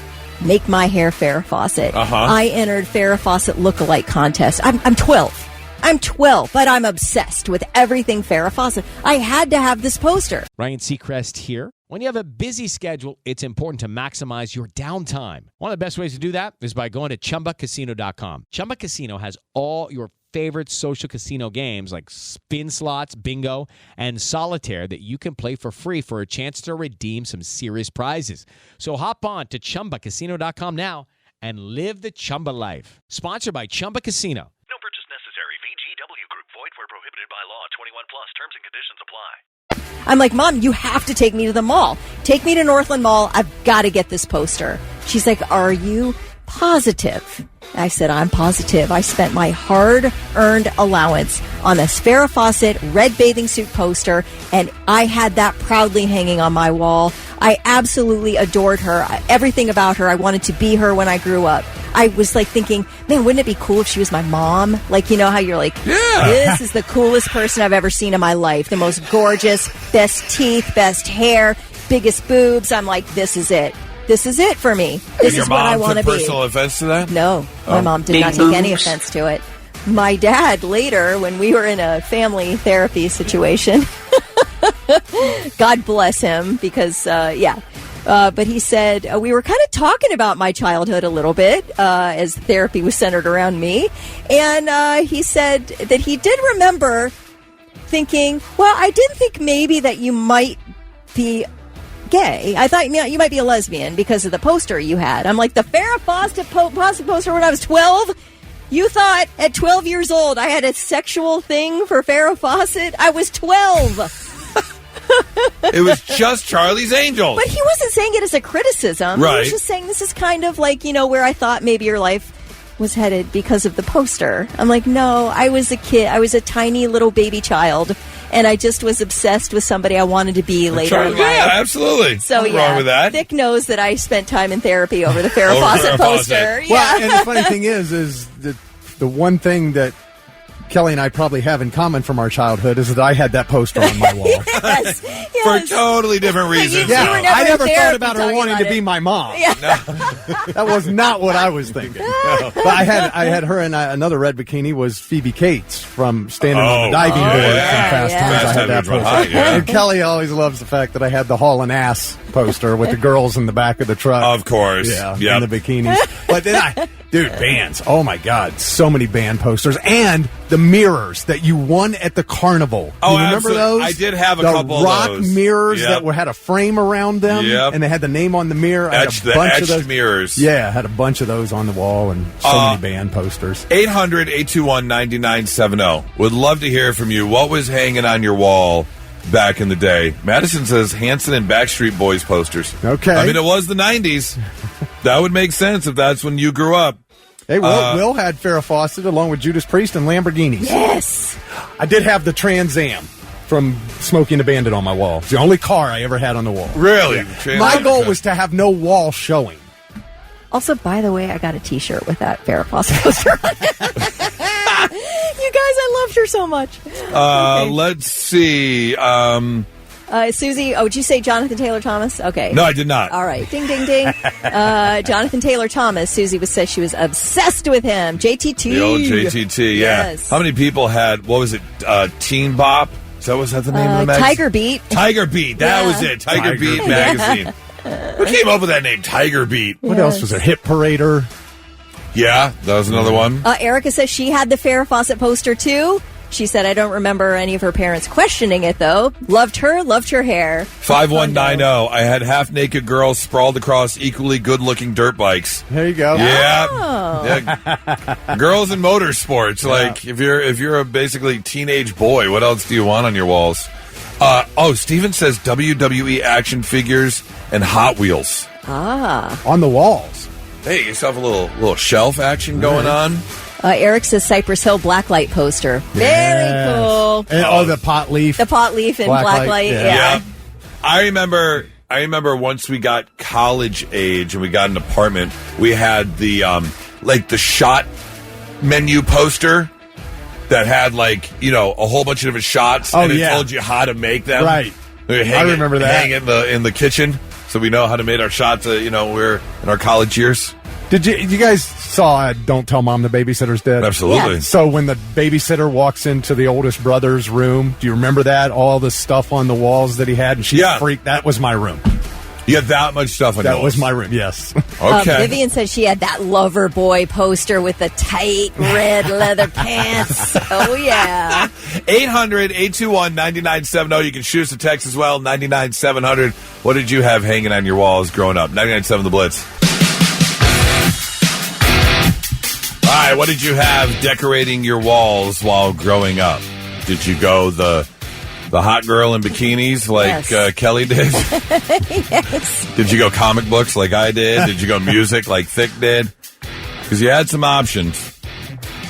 make my hair Farrah Fawcett. I entered Farrah Fawcett lookalike contest. I'm 12. I'm 12, but I'm obsessed with everything Farrah Fawcett. I had to have this poster. Ryan Seacrest here. When you have a busy schedule, it's important to maximize your downtime. One of the best ways to do that is by going to ChumbaCasino.com. Chumba Casino has all your favorite social casino games like spin slots, bingo, and solitaire that you can play for free for a chance to redeem some serious prizes. So hop on to ChumbaCasino.com now and live the Chumba life. Sponsored by Chumba Casino. No purchase necessary. VGW Group. Void where prohibited by law. 21 plus. Terms and conditions apply. I'm like, Mom, you have to take me to the mall. Take me to Northland Mall. I've got to get this poster. She's like, are you positive? I said, I'm positive. I spent my hard-earned allowance on this Farrah Fawcett red bathing suit poster, and I had that proudly hanging on my wall. I absolutely adored her. Everything about her, I wanted to be her when I grew up. I was like thinking, man, wouldn't it be cool if she was my mom? Like, you know how you're like, this is the coolest person I've ever seen in my life. The most gorgeous, best teeth, best hair, biggest boobs. I'm like, this is it. This is it for me. This is what I want to be. Your mom took personal offense to that? No, my mom did not take any offense to it. My dad later, when we were in a family therapy situation, God bless him, because, but he said, we were kind of talking about my childhood a little bit, as therapy was centered around me. And he said that he did remember thinking, well, I did think maybe that you might be gay. I thought you might be a lesbian because of the poster you had. I'm like, the Farrah Fawcett poster when I was 12? You thought at 12 years old I had a sexual thing for Farrah Fawcett? I was 12. It was just Charlie's Angels. But he wasn't saying it as a criticism. Right. He was just saying this is kind of like, where I thought maybe your life was headed because of the poster. I'm like, no, I was a kid. I was a tiny little baby child. And I just was obsessed with somebody I wanted to be later in life. Yeah, absolutely. So, nothing wrong with that. Vic knows that I spent time in therapy over the Farrah Fawcett poster. Yeah. Well, and the funny thing is the one thing that Kelly and I probably have in common from our childhood is that I had that poster on my wall. Yes. For totally different reasons. You were never I never in thought about her talking wanting about to be my mom. Yeah. That was not what I was thinking. No. But I had her in another red bikini was Phoebe Cates from Standing on the Diving Board from Fast Times. I had that poster. And Kelly always loves the fact that I had the Haulin' Ass poster with the girls in the back of the truck. Of course. Yeah, in the bikinis. But then Dude, bands. Oh, my God. So many band posters. And the mirrors that you won at the carnival. Oh, you remember absolutely. those? I did have a the couple of rock those. mirrors that had a frame around them. Yep. And they had the name on the mirror. I had Etched, a the bunch etched of those. mirrors. Yeah, I had a bunch of those on the wall and so many band posters. 800-821-9970. Would love to hear from you. What was hanging on your wall back in the day? Madison says Hanson and Backstreet Boys posters. Okay. I mean, it was the 90s. That would make sense if that's when you grew up. Hey, Will had Farrah Fawcett along with Judas Priest and Lamborghinis. Yes. I did have the Trans Am from Smokey and the Bandit on my wall. It's the only car I ever had on the wall. Really? Yeah. My goal was to have no wall showing. Also, by the way, I got a T-shirt with that Farrah Fawcett poster on it. You guys, I loved her so much. Okay. Let's see. Susie, did you say Jonathan Taylor Thomas? Okay. No, I did not. All right. Ding, ding, ding. Jonathan Taylor Thomas. Susie says she was obsessed with him. JTT. The old JTT, yeah. Yes. How many people had, what was it, Teen Bop? Was that the name of the magazine? Tiger Beat. Tiger Beat, that was it. Tiger Beat magazine. Who came up with that name, Tiger Beat? What else was there? Hit Parader. Yeah, that was another one. Erica says she had the Farrah Fawcett poster, too. She said, I don't remember any of her parents questioning it, though. Loved her hair. 5190. I had half-naked girls sprawled across equally good-looking dirt bikes. There you go. Yeah. Oh. Yeah. Girls in motorsports. Like, if you're a basically teenage boy, what else do you want on your walls? Steven says WWE action figures and Hot Wheels. On the walls. Hey, you yourself a little shelf action going on. Eric says Cypress Hill blacklight poster. Very cool. And, the pot leaf. The pot leaf and blacklight. Yeah. I remember once we got college age and we got an apartment, we had the the shot menu poster that had a whole bunch of different shots and it told you how to make them. Right. I remember that. Hang it in the kitchen so we know how to make our shots. We're in our college years. Did you guys saw Don't Tell Mom the Babysitter's Dead? Absolutely. Yeah. So when the babysitter walks into the oldest brother's room, do you remember that? All the stuff on the walls that he had, and she freaked. That was my room. You had that much stuff on That was my room, yes. Okay. Vivian said she had that Lover Boy poster with the tight red leather pants. Oh, yeah. 800-821-9970. You can shoot us a text as well, 99700. What did you have hanging on your walls growing up? 99.7 The Blitz. All right, what did you have decorating your walls while growing up? Did you go the hot girl in bikinis like Kelly did? Yes. Did you go comic books like I did? Did you go music like Thick did? Because you had some options.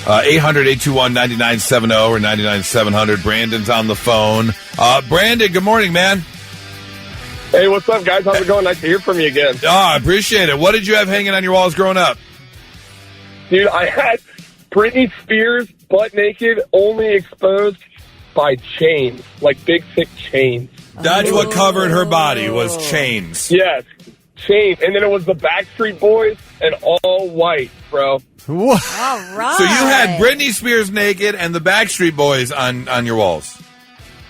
800-821-9970 or 99-700. Brandon's on the phone. Brandon, good morning, man. Hey, what's up, guys? How's it going? Nice to hear from you again. I appreciate it. What did you have hanging on your walls growing up? Dude, I had Britney Spears butt naked, only exposed by chains, like big, thick chains. That's what covered her body, was chains. Yes, chains. And then it was the Backstreet Boys and all white, bro. What? All right. So you had Britney Spears naked and the Backstreet Boys on your walls.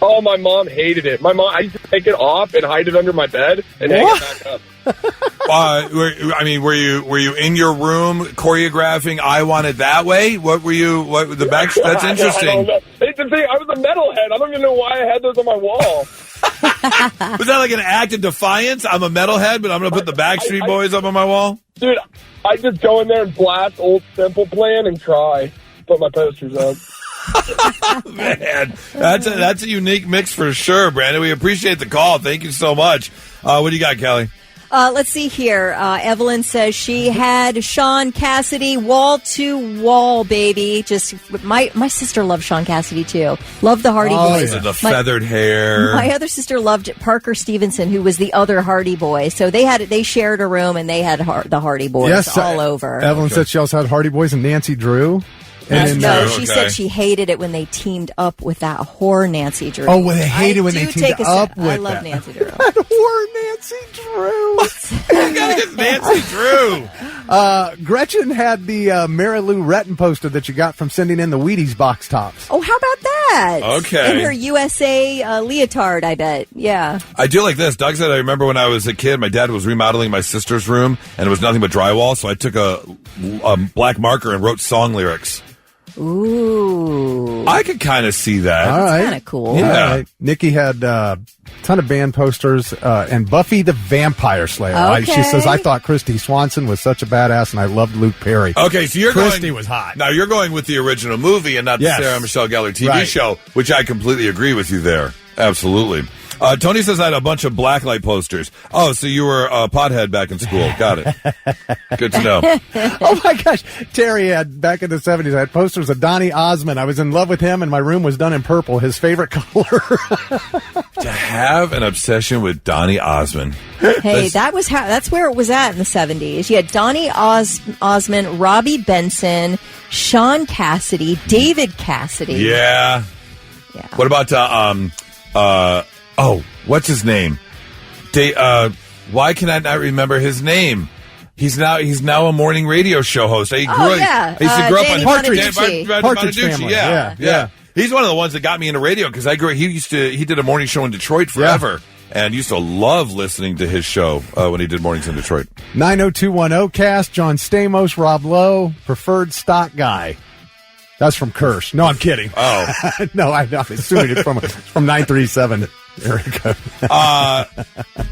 Oh, my mom hated it. I used to take it off and hide it under my bed and hang it back up. Were you in your room choreographing "I Want It That Way"? What were you? What the back? That's interesting. I don't know. It's the thing. I was a metalhead. I don't even know why I had those on my wall. Was that like an act of defiance? I'm a metalhead, but I'm going to put the Backstreet Boys up on my wall. Dude, I just go in there and blast Old Simple Plan and try put my posters up. Man, that's a unique mix for sure, Brandon. We appreciate the call. Thank you so much. What do you got, Kelly? Let's see here. Evelyn says she had Sean Cassidy wall to wall, baby. Just my sister loved Sean Cassidy too. Loved the Hardy Boys. Yeah. The feathered hair. My other sister loved Parker Stevenson, who was the other Hardy Boy. So they shared a room and they had the Hardy Boys all over. Evelyn said she also had Hardy Boys and Nancy Drew. She said she hated it when they teamed up with that whore Nancy Drew. Oh, well, they hated when they teamed up with I love Nancy Drew. That whore Nancy Drew. You gotta get Nancy Drew. Gretchen had the Mary Lou Retton poster that you got from sending in the Wheaties box tops. Oh, how about that? Okay. In her USA leotard, I bet. Yeah. I do like this. Doug said, I remember when I was a kid, my dad was remodeling my sister's room, and it was nothing but drywall, so I took a black marker and wrote song lyrics. Ooh. I could kind of see that. All right. Kind of cool. Yeah. All right. Nikki had a ton of band posters and Buffy the Vampire Slayer. Okay. She says, I thought Christy Swanson was such a badass, and I loved Luke Perry. Okay, so Christy was hot. Now, you're going with the original movie and not the Sarah Michelle Gellar TV show, which I completely agree with you there. Absolutely. Tony says I had a bunch of blacklight posters. Oh, so you were a pothead back in school. Got it. Good to know. Oh, my gosh. Terry had, back in the 70s, I had posters of Donny Osmond. I was in love with him, and my room was done in purple, his favorite color. To have an obsession with Donny Osmond. Hey, that's where it was at in the 70s. You had Donny Osmond, Robbie Benson, Sean Cassidy, David Cassidy. Yeah. What about, what's his name? Why can I not remember his name? He's now a morning radio show host. He used to grow up on Partridge Family. Yeah. He's one of the ones that got me into radio because he did a morning show in Detroit forever. And used to love listening to his show when he did mornings in Detroit. 90210 Cast, John Stamos, Rob Lowe, preferred stock guy. That's from Kirsch. No, I'm kidding. Oh. No, I'm assuming it's from 937. Erica.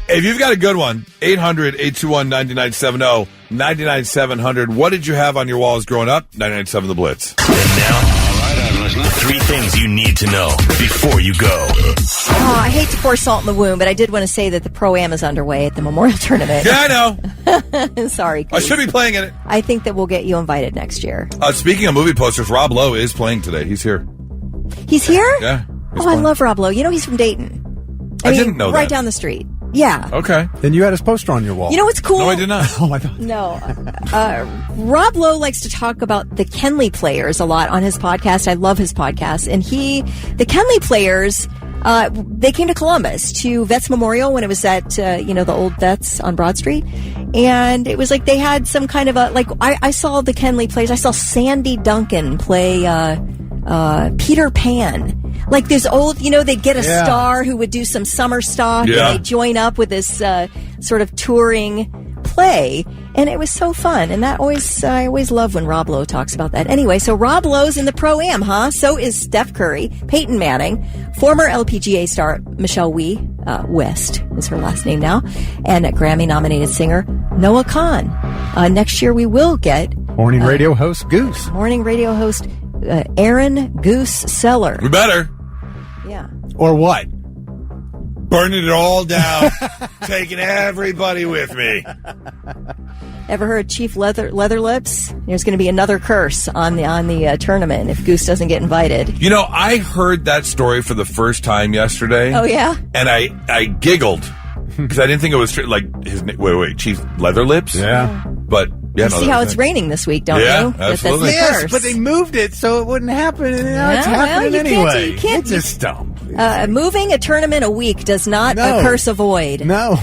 If you've got a good one, 800-821-9970, 99-700. What did you have on your walls growing up? 99.7 The Blitz. And now, 3 things you need to know before you go. Oh, I hate to pour salt in the wound, but I did want to say that the Pro-Am is underway at the Memorial Tournament. Yeah, I know. Sorry, I should be playing in it. I think that we'll get you invited next year. Speaking of movie posters, Rob Lowe is playing today. He's here. He's here? Yeah. I love Rob Lowe. You know, he's from Dayton. I didn't know that. Right down the street. Yeah. Okay. Then you had his poster on your wall. You know what's cool? No, I did not. Oh, my God. No. Rob Lowe likes to talk about the Kenley Players a lot on his podcast. I love his podcast. And the Kenley Players, they came to Columbus to Vets Memorial when it was at, the old Vets on Broad Street. And it was like they had some kind of I saw the Kenley Players. I saw Sandy Duncan play Peter Pan. Like this old, they'd get a star who would do some summer stock and they'd join up with this sort of touring play. And it was so fun. And I always love when Rob Lowe talks about that. Anyway, so Rob Lowe's in the Pro-Am, huh? So is Steph Curry, Peyton Manning, former LPGA star Michelle West is her last name now, and Grammy-nominated singer Noah Khan. Next year we will get morning radio host Goose. Morning radio host Aaron Goose Seller. We better. Yeah. Or what? Burning it all down. Taking everybody with me. Ever heard Chief Leatherlips? There's going to be another curse on the tournament if Goose doesn't get invited. I heard that story for the first time yesterday. Oh, yeah? And I giggled because I didn't think it was like his name. Wait, Chief Leatherlips? Yeah. But you see how it's raining this week, don't you? Absolutely. Yes, but they moved it so it wouldn't happen. And now it's happening anyway. You can't. It's just dumb. Moving a tournament a week does not curse a void. No.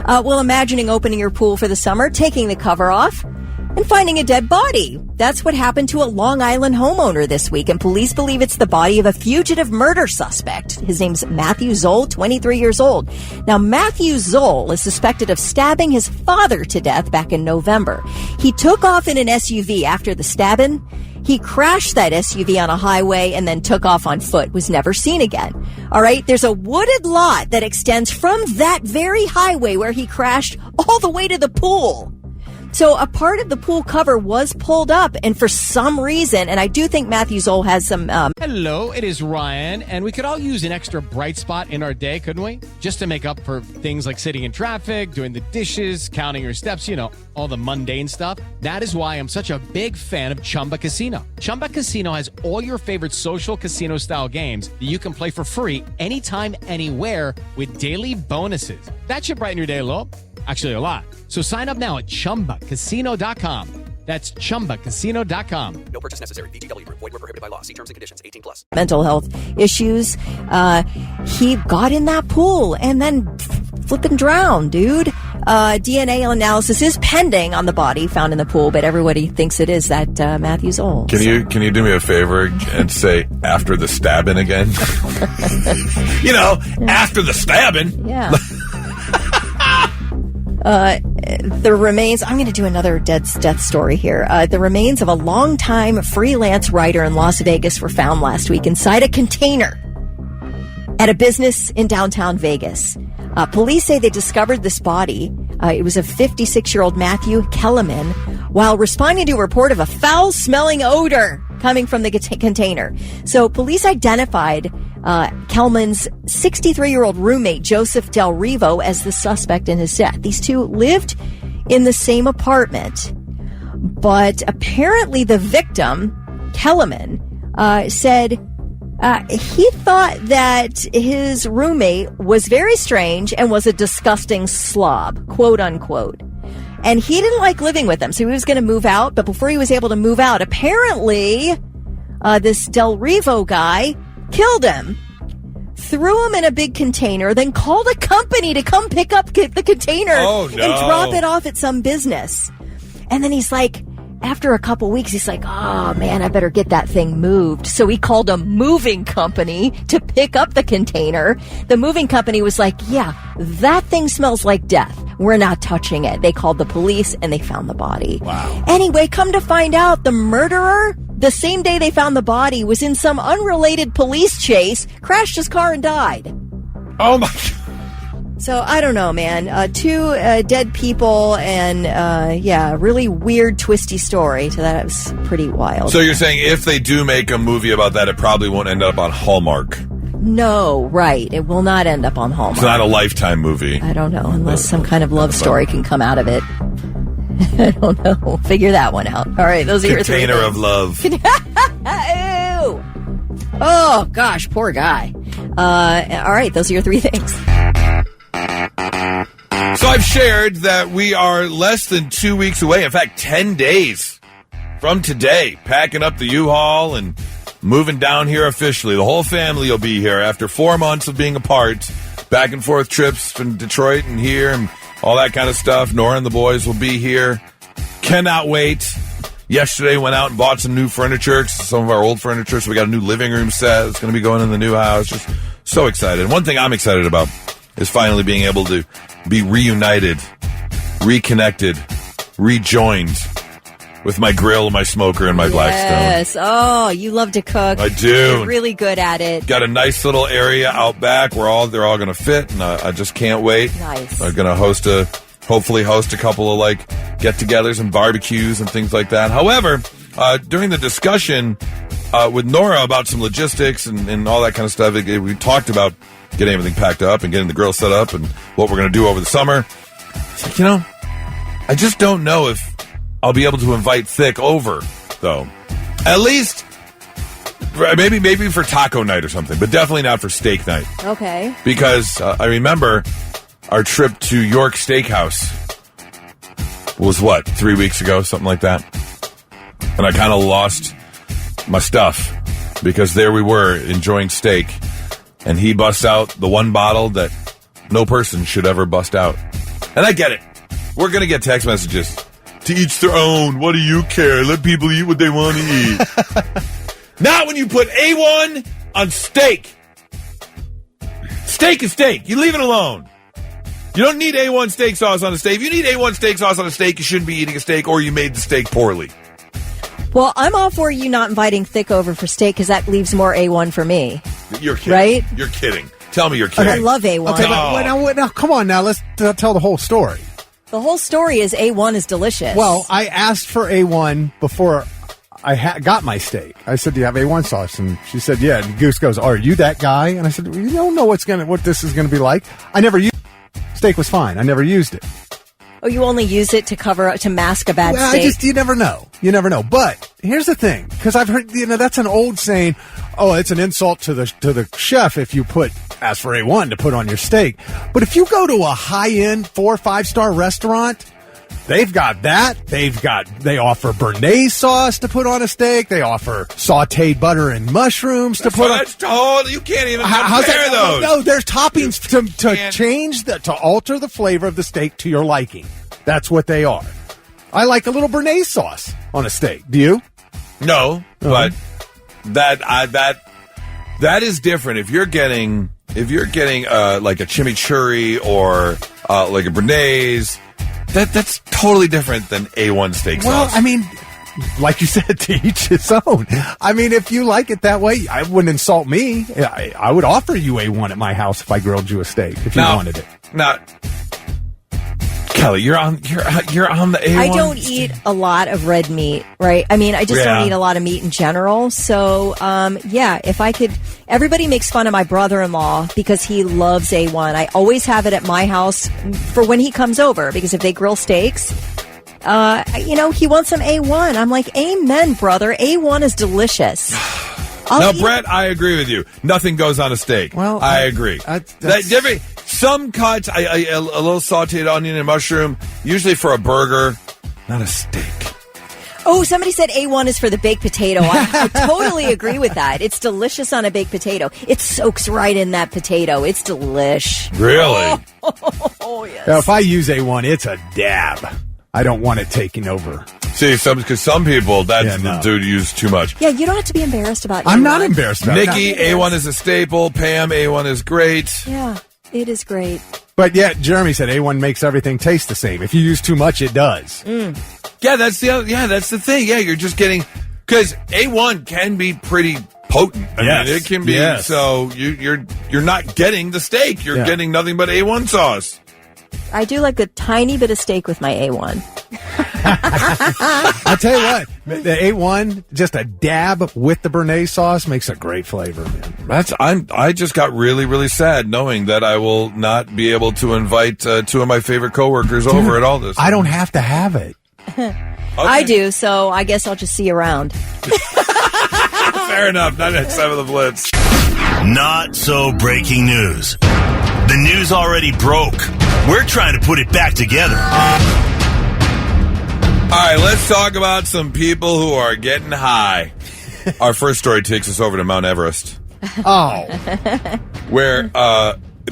Well, imagining opening your pool for the summer, taking the cover off, and finding a dead body. That's what happened to a Long Island homeowner this week, and police believe it's the body of a fugitive murder suspect. His name's Matthew Zoll, 23 years old. Now, Matthew Zoll is suspected of stabbing his father to death back in November. He took off in an SUV after the stabbing. He crashed that SUV on a highway and then took off on foot, was never seen again. All right, there's a wooded lot that extends from that very highway where he crashed all the way to the pool. So a part of the pool cover was pulled up, and for some reason, and I do think Matthew Zoll has some... Hello, it is Ryan, and we could all use an extra bright spot in our day, couldn't we? Just to make up for things like sitting in traffic, doing the dishes, counting your steps, all the mundane stuff. That is why I'm such a big fan of Chumba Casino. Chumba Casino has all your favorite social casino-style games that you can play for free anytime, anywhere with daily bonuses. That should brighten your day a little. Actually, a lot. So sign up now at ChumbaCasino.com. That's ChumbaCasino.com. No purchase necessary. VGW Group. Void where prohibited by law. See terms and conditions. 18+. Mental health issues. He got in that pool and then flipping drowned, dude. DNA analysis is pending on the body found in the pool, but everybody thinks it is that Matthew's old. Can you do me a favor and say after the stabbing again? After the stabbing. Yeah. The remains, I'm going to do another death story here. The remains of a longtime freelance writer in Las Vegas were found last week inside a container at a business in downtown Vegas. Police say they discovered this body. It was a 56-year-old Matthew Kellerman while responding to a report of a foul-smelling odor coming from the container. So police identified Kelman's 63-year-old roommate, Joseph Del Rivo, as the suspect in his death. These two lived in the same apartment, but apparently the victim, Kellerman, said he thought that his roommate was very strange and was a disgusting slob, quote unquote. And he didn't like living with them, so he was going to move out. But before he was able to move out, apparently this Del Rivo guy killed him, threw him in a big container, then called a company to come pick up the container and drop it off at some business. And then he's like, after a couple weeks, he's like, oh, man, I better get that thing moved. So he called a moving company to pick up the container. The moving company was like, yeah, that thing smells like death. We're not touching it. They called the police, and they found the body. Wow. Anyway, come to find out, the murderer, the same day they found the body, was in some unrelated police chase, crashed his car, and died. Oh, my God. So, I don't know, man. Two dead people and, really weird, twisty story. So that was pretty wild. So you're saying if they do make a movie about that, it probably won't end up on Hallmark? No, right. It will not end up on Hallmark. It's not a Lifetime movie. I don't know, unless some kind of love story can come out of it. I don't know. We'll figure that one out. All right, those are your three Container things. of love. Ew. Oh, gosh, poor guy. All right, those are your three things. So I've shared that we are less than 2 weeks away, in fact, 10 days from today, packing up the U-Haul and moving down here officially. The whole family will be here after 4 months of being apart, back and forth trips from Detroit and here and all that kind of stuff. Nora and the boys will be here. Cannot wait. Yesterday went out and bought some new furniture, some of our old furniture, so we got a new living room set that's going to be going in the new house. Just so excited. And one thing I'm excited about is finally being able to be reunited, reconnected, rejoined with my grill, my smoker, and my Blackstone. Yes. Oh, you love to cook. I do. You're really good at it. Got a nice little area out back where they're all going to fit, and I just can't wait. Nice. I'm going to hopefully host a couple of get-togethers and barbecues and things like that. However, during the discussion with Nora about some logistics and all that kind of stuff, we talked about getting everything packed up and getting the grill set up and what we're going to do over the summer. It's like, I just don't know if I'll be able to invite Thick over, though. At least, maybe for taco night or something, but definitely not for steak night. Okay. Because I remember our trip to York Steakhouse was, 3 weeks ago, something like that. And I kind of lost my stuff because there we were enjoying steak. And he busts out the one bottle that no person should ever bust out. And I get it. We're going to get text messages. To each their own. What do you care? Let people eat what they want to eat. Not when you put A1 on steak. Steak is steak. You leave it alone. You don't need A1 steak sauce on a steak. If you need A1 steak sauce on a steak, you shouldn't be eating a steak or you made the steak poorly. Well, I'm all for you not inviting Thick over for steak because that leaves more A1 for me. You're kidding. Right? You're kidding. Tell me you're kidding. I love A1. Okay, but now, come on now. Let's tell the whole story. The whole story is A1 is delicious. Well, I asked for A1 before I got my steak. I said, do you have A1 sauce? And she said, yeah. And Goose goes, are you that guy? And I said, well, you don't know what this is going to be like. I never used it. Steak was fine. I never used it. Oh, you only use it to mask a bad steak? You never know. You never know. But here's the thing, because I've heard, that's an old saying, oh, it's an insult to the chef if you ask for A1 to put on your steak. But if you go to a high-end 4 or 5-star restaurant They've got that. They offer béarnaise sauce to put on a steak. They offer sautéed butter and mushrooms to put on. That's totally, you can't even compare those. No, there's toppings to alter the flavor of the steak to your liking. That's what they are. I like a little béarnaise sauce on a steak. Do you? No, but that is different. If you're getting like a chimichurri or like a béarnaise, that's totally different than A1 steak sauce. Well, I mean, like you said, to each his own. I mean, if you like it that way, I wouldn't insult me. I would offer you A1 at my house if I grilled you a steak if you wanted it. Kelly, you're on the A1. I don't eat a lot of red meat, right? I mean, I just don't eat a lot of meat in general. So, if I could, everybody makes fun of my brother-in-law because he loves A1. I always have it at my house for when he comes over because if they grill steaks, he wants some A1. I'm like, amen, brother. A1 is delicious. Brett, I agree with you. Nothing goes on a steak. Well, I agree. Some cuts, a little sauteed onion and mushroom, usually for a burger, not a steak. Oh, somebody said A1 is for the baked potato. I totally agree with that. It's delicious on a baked potato. It soaks right in that potato. It's delish. Really? Oh, yes. Now, if I use A1, it's a dab. I don't want it taking over. See, because some people, dude, use too much. Yeah, you don't have to be embarrassed about A1. I'm not embarrassed about it. Nikki, A1 is a staple. Pam, A1 is great. Yeah, it is great. But Jeremy said A1 makes everything taste the same. If you use too much, it does. Yeah, that's the thing. Yeah, you're just getting, because A1 can be pretty potent. I mean, it can be. So you're not getting the steak. You're getting nothing but A1 sauce. I do like a tiny bit of steak with my A1. I'll tell you what, the A1, just a dab with the béarnaise sauce makes a great flavor, man. I just got really, really sad knowing that I will not be able to invite two of my favorite coworkers over at all this. I don't have to have it. Okay. I do, so I guess I'll just see you around. Fair enough. 997 The Blitz. Not so breaking news. The news already broke. We're trying to put it back together. All right, let's talk about some people who are getting high. Our first story takes us over to Mount Everest. Oh. Where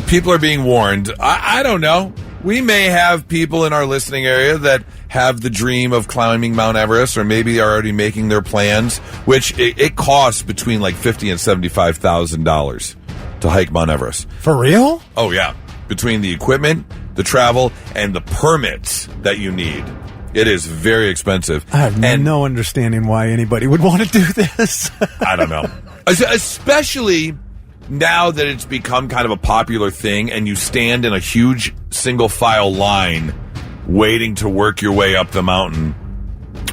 people are being warned. I don't know. We may have people in our listening area that have the dream of climbing Mount Everest, or maybe are already making their plans, which it costs between like $50,000 and $75,000 to hike Mount Everest. For real? Oh, yeah. Between the equipment, the travel, and the permits that you need. It is very expensive. I have no understanding why anybody would want to do this. I don't know. Especially now that it's become kind of a popular thing and you stand in a huge single file line waiting to work your way up the mountain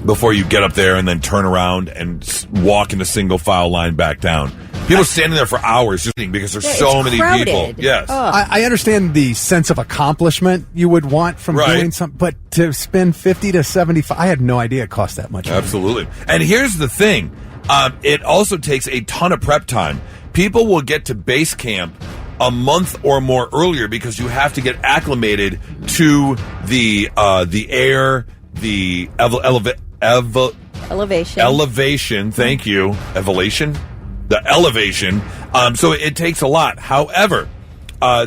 before you get up there and then turn around and walk in a single file line back down. People standing there for hours just because there's so many people. Yes. I understand the sense of accomplishment you would want from doing something, but to spend 50 to 75, I had no idea it cost that much. Absolutely. And here's the thing. It also takes a ton of prep time. People will get to base camp a month or more earlier because you have to get acclimated to the air, the elevation. Thank you. The elevation. So it takes a lot. However,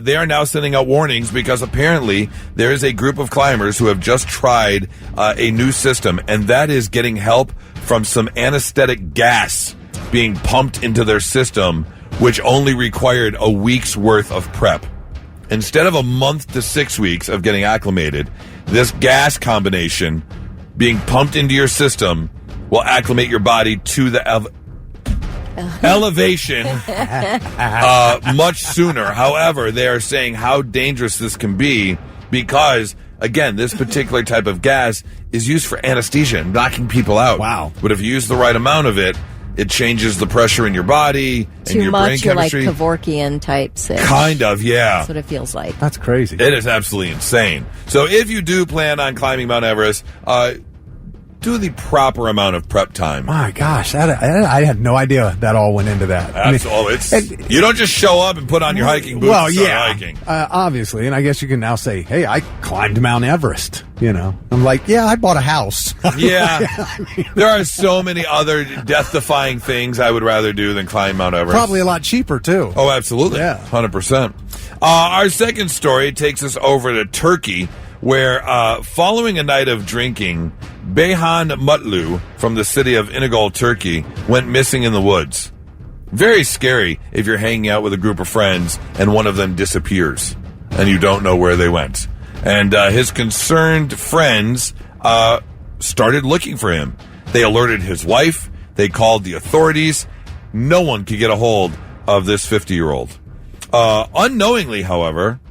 they are now sending out warnings because apparently there is a group of climbers who have just tried a new system, and that is getting help from some anesthetic gas being pumped into their system, which only required a week's worth of prep. Instead of a month to 6 weeks of getting acclimated, this gas combination being pumped into your system will acclimate your body to the elevation much sooner. However, they are saying how dangerous this can be because, again, this particular type of gas is used for anesthesia and knocking people out. Wow. But if you use the right amount of it, it changes the pressure in your body and your brain chemistry. Too much, you're like Kevorkian types. Kind of, yeah. That's what it feels like. That's crazy. It is absolutely insane. So if you do plan on climbing Mount Everest, do the proper amount of prep time. My gosh, I had no idea that all went into that. You don't just show up and put on your hiking boots and start hiking. Obviously, and I guess you can now say, hey, I climbed Mount Everest. I'm like, yeah, I bought a house. Yeah. There are so many other death-defying things I would rather do than climb Mount Everest. Probably a lot cheaper, too. Oh, absolutely. Yeah. 100%. Our second story takes us over to Turkey, where following a night of drinking, Beyhan Mutlu from the city of Inegöl, Turkey, went missing in the woods. Very scary if you're hanging out with a group of friends and one of them disappears and you don't know where they went. And his concerned friends started looking for him. They alerted his wife. They called the authorities. No one could get a hold of this 50-year-old. Unknowingly, however,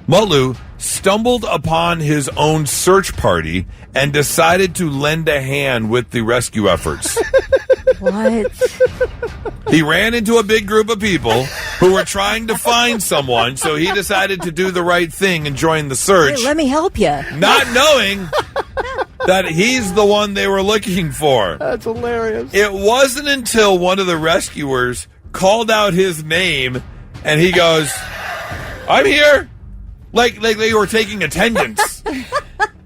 Mutlu stumbled upon his own search party and decided to lend a hand with the rescue efforts. What? He ran into a big group of people who were trying to find someone, so he decided to do the right thing and join the search. Hey, let me help you. Not knowing that he's the one they were looking for. That's hilarious. It wasn't until one of the rescuers called out his name and he goes, I'm here. Like they were taking attendance.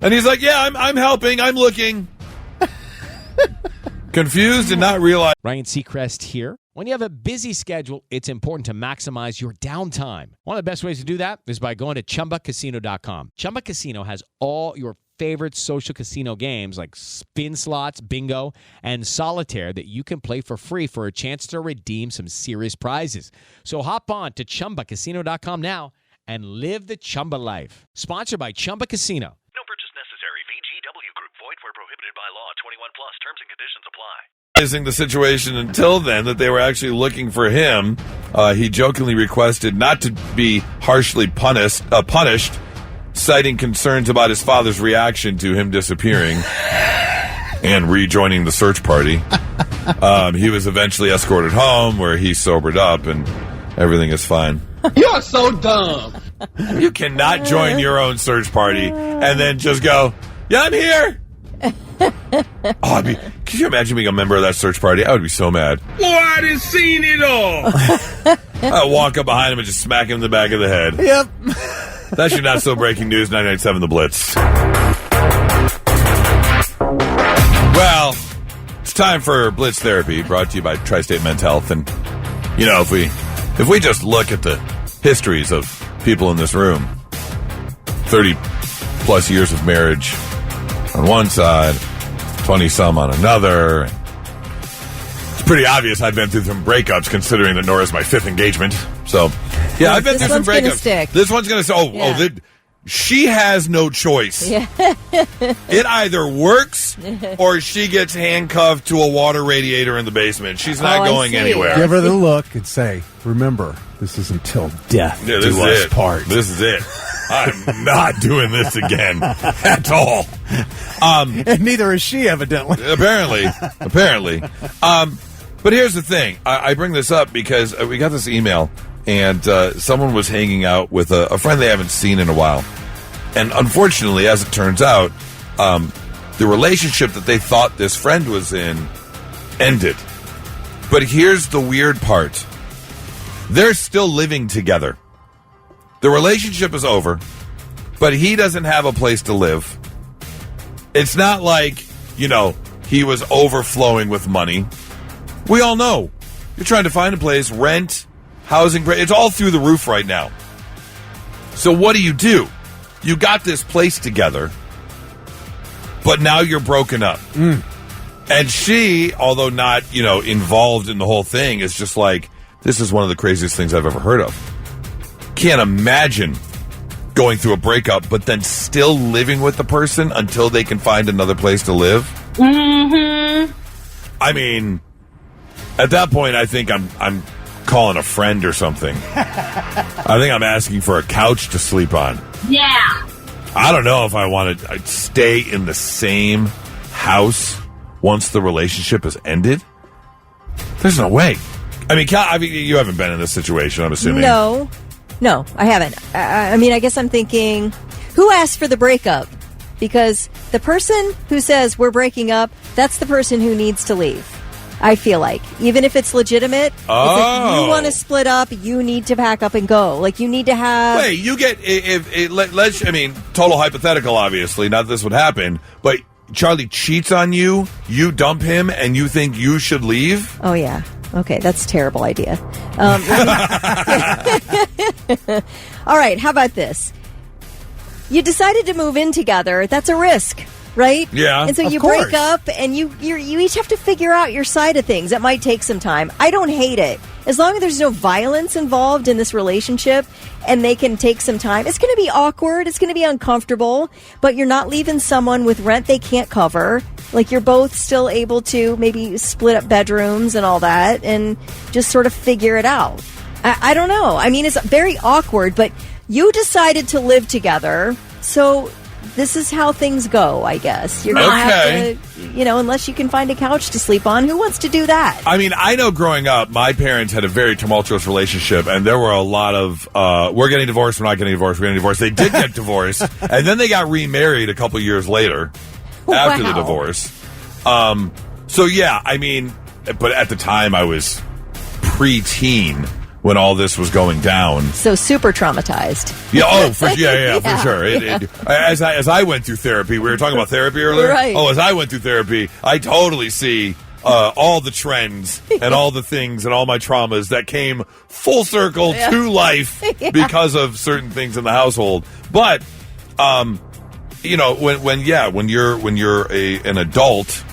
And he's like, yeah, I'm helping. I'm looking. Confused and not realize. Ryan Seacrest here. When you have a busy schedule, it's important to maximize your downtime. One of the best ways to do that is by going to ChumbaCasino.com. Chumba Casino has all your favorite social casino games like spin slots, bingo, and solitaire that you can play for free for a chance to redeem some serious prizes. So hop on to ChumbaCasino.com now and live the Chumba life. Sponsored by Chumba Casino. No purchase necessary. VGW Group. Void where prohibited by law. 21 plus. Terms and conditions apply. The situation until then that they were actually looking for him. He jokingly requested not to be harshly punished, citing concerns about his father's reaction to him disappearing and rejoining the search party. He was eventually escorted home where he sobered up and everything is fine. You're so dumb. You cannot join your own search party and then just go, yeah, I'm here. Could you imagine being a member of that search party? I would be so mad. Well, I done seen it all. I'd walk up behind him and just smack him in the back of the head. Yep. That's your not so breaking news, 99.7 The Blitz. Well, it's time for Blitz Therapy, brought to you by Tri-State Men's Health. And, if we just look at the histories of people in this room, 30-plus years of marriage on one side, 20-some on another. It's pretty obvious I've been through some breakups, considering that Nora's my fifth engagement. So, yeah, I've been through some breakups. This one's going to say, she has no choice. Yeah. It either works or she gets handcuffed to a water radiator in the basement. She's not going anywhere. Give her the look and say, remember, this is until death do us part. This is it. I'm not doing this again at all. And neither is she, evidently. Apparently. But here's the thing. I bring this up because we got this email, and someone was hanging out with a friend they haven't seen in a while. And unfortunately, as it turns out, the relationship that they thought this friend was in ended. But here's the weird part. They're still living together. The relationship is over, but he doesn't have a place to live. It's not like, he was overflowing with money. We all know. You're trying to find a place, rent, housing, it's all through the roof right now. So what do? You got this place together, but now you're broken up. And she, although not, involved in the whole thing, is just like, this is one of the craziest things I've ever heard of. Can't imagine going through a breakup, but then still living with the person until they can find another place to live. Mm-hmm. I mean, at that point, I think I'm calling a friend or something. I think I'm asking for a couch to sleep on. Yeah. I don't know if I want to stay in the same house once the relationship has ended. There's no way. I mean, you haven't been in this situation, I'm assuming. No, I haven't. I guess I'm thinking, who asked for the breakup? because the person who says we're breaking up, that's the person who needs to leave. I feel like, even if it's legitimate, if you want to split up, you need to pack up and go. Like, you need to have... Wait, you get... I mean, total hypothetical, obviously. Not that this would happen, but Charlie cheats on you, you dump him, and you think you should leave? Oh, yeah. Okay, that's a terrible idea. All right, how about this? You decided to move in together. That's a risk. Right? Yeah. And so you break up and you each have to figure out your side of things. It might take some time. I don't hate it. As long as there's no violence involved in this relationship and they can take some time. It's going to be awkward. It's going to be uncomfortable. But you're not leaving someone with rent they can't cover. Like, you're both still able to maybe split up bedrooms and all that and just sort of figure it out. I don't know. I mean, it's very awkward, but you decided to live together. So... this is how things go, I guess. You're going to have to, unless you can find a couch to sleep on, who wants to do that? I mean, I know growing up, my parents had a very tumultuous relationship, and there were a lot of, we're getting divorced, we're not getting divorced, we're getting divorced. They did get divorced, and then they got remarried a couple years later after the divorce. So, yeah, I mean, but at the time I was preteen when all this was going down. So super traumatized. Yeah, for sure. As I went through therapy, we were talking about therapy earlier. Right. Oh, as I went through therapy, I totally see all the trends and all the things and all my traumas that came full circle to life because of certain things in the household. But, when you're an adult,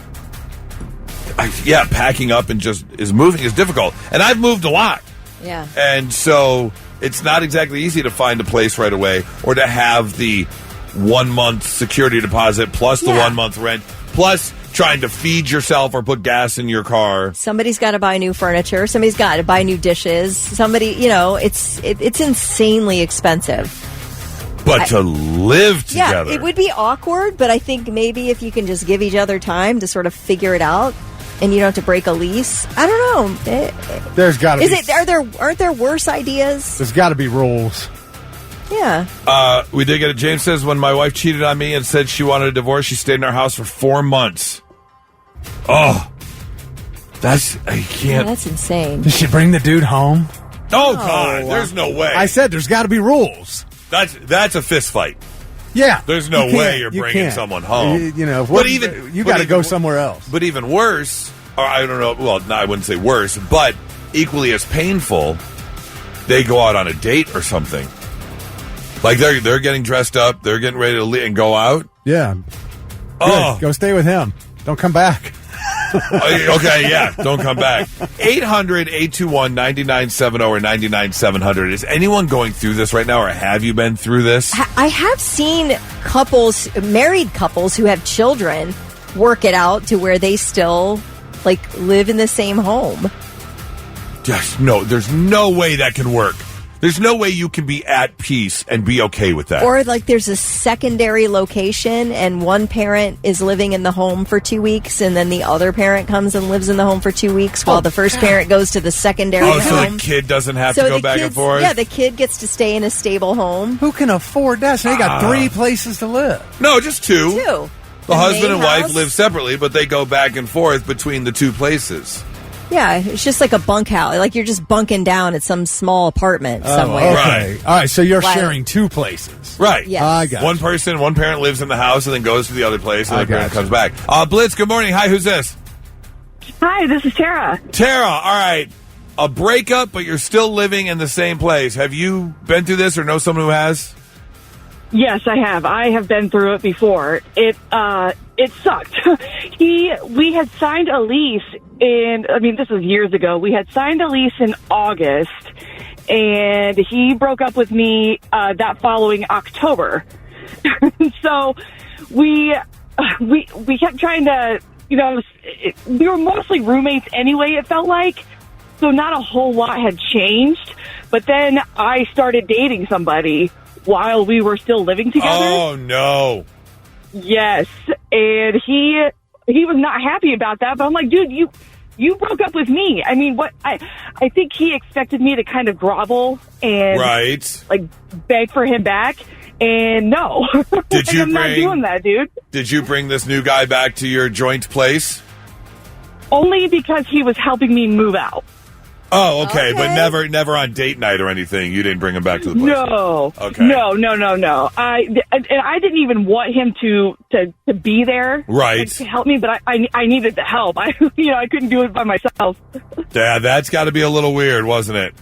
packing up and just moving is difficult. And I've moved a lot. Yeah. And so it's not exactly easy to find a place right away or to have the 1 month security deposit plus the 1 month rent plus trying to feed yourself or put gas in your car. Somebody's got to buy new furniture. Somebody's got to buy new dishes. Somebody, it's insanely expensive. But to live together. Yeah, it would be awkward, but I think maybe if you can just give each other time to sort of figure it out. And you don't have to break a lease. I don't know. There's got to be. Aren't there worse ideas? There's got to be rules. Yeah. We did get it. James says, when my wife cheated on me and said she wanted a divorce, she stayed in our house for 4 months. Oh. I can't. Yeah, that's insane. Did she bring the dude home? Oh, God. There's no way. I said there's got to be rules. That's a fist fight. Yeah. There's no way you're bringing someone home. You got to go somewhere else. But even worse, or I don't know, well, no, I wouldn't say worse, but equally as painful, they go out on a date or something. Like they're getting dressed up, they're getting ready to leave and go out. Yeah. Oh. Good. Go stay with him. Don't come back. Okay, yeah, don't come back. 800-821-9970 or 99-700. Is anyone going through this right now, or have you been through this? I have seen married couples who have children work it out to where they still, live in the same home. Just no, there's no way that can work. There's no way you can be at peace and be okay with that. Or there's a secondary location and one parent is living in the home for 2 weeks and then the other parent comes and lives in the home for 2 weeks while the first parent goes to the secondary home. So the kid doesn't have to go back and forth? Yeah, the kid gets to stay in a stable home. Who can afford that? So they got 3 places to live. No, just 2. 2. The husband and wife live separately, but they go back and forth between the 2 places. Yeah, it's just like a bunk house. Like you're just bunking down at some small apartment somewhere. Okay. All right, so you're sharing 2 places. Right. Yes. I got one parent lives in the house and then goes to the other place and the parent comes back. Blitz, good morning. Hi, who's this? Hi, this is Tara. Tara, all right. A breakup, but you're still living in the same place. Have you been through this or know someone who has? Yes, I have. I have been through it before. It sucked. We had signed a lease this was years ago. We had signed a lease in August, and he broke up with me that following October. So we kept trying to, we were mostly roommates anyway, it felt like. So not a whole lot had changed. But then I started dating somebody while we were still living together. Oh, no. Yes. And he was not happy about that. But I'm like, dude, you broke up with me. I mean, what? I think he expected me to kind of grovel and right, beg for him back. And no. Did you I'm not doing that, dude. Did you bring this new guy back to your joint place? Only because he was helping me move out. Oh, okay. But never on date night or anything. You didn't bring him back to the place. No. Okay. No. I didn't even want him to be there, right, to help me. But I needed the help. I couldn't do it by myself. Yeah, that's got to be a little weird, wasn't it?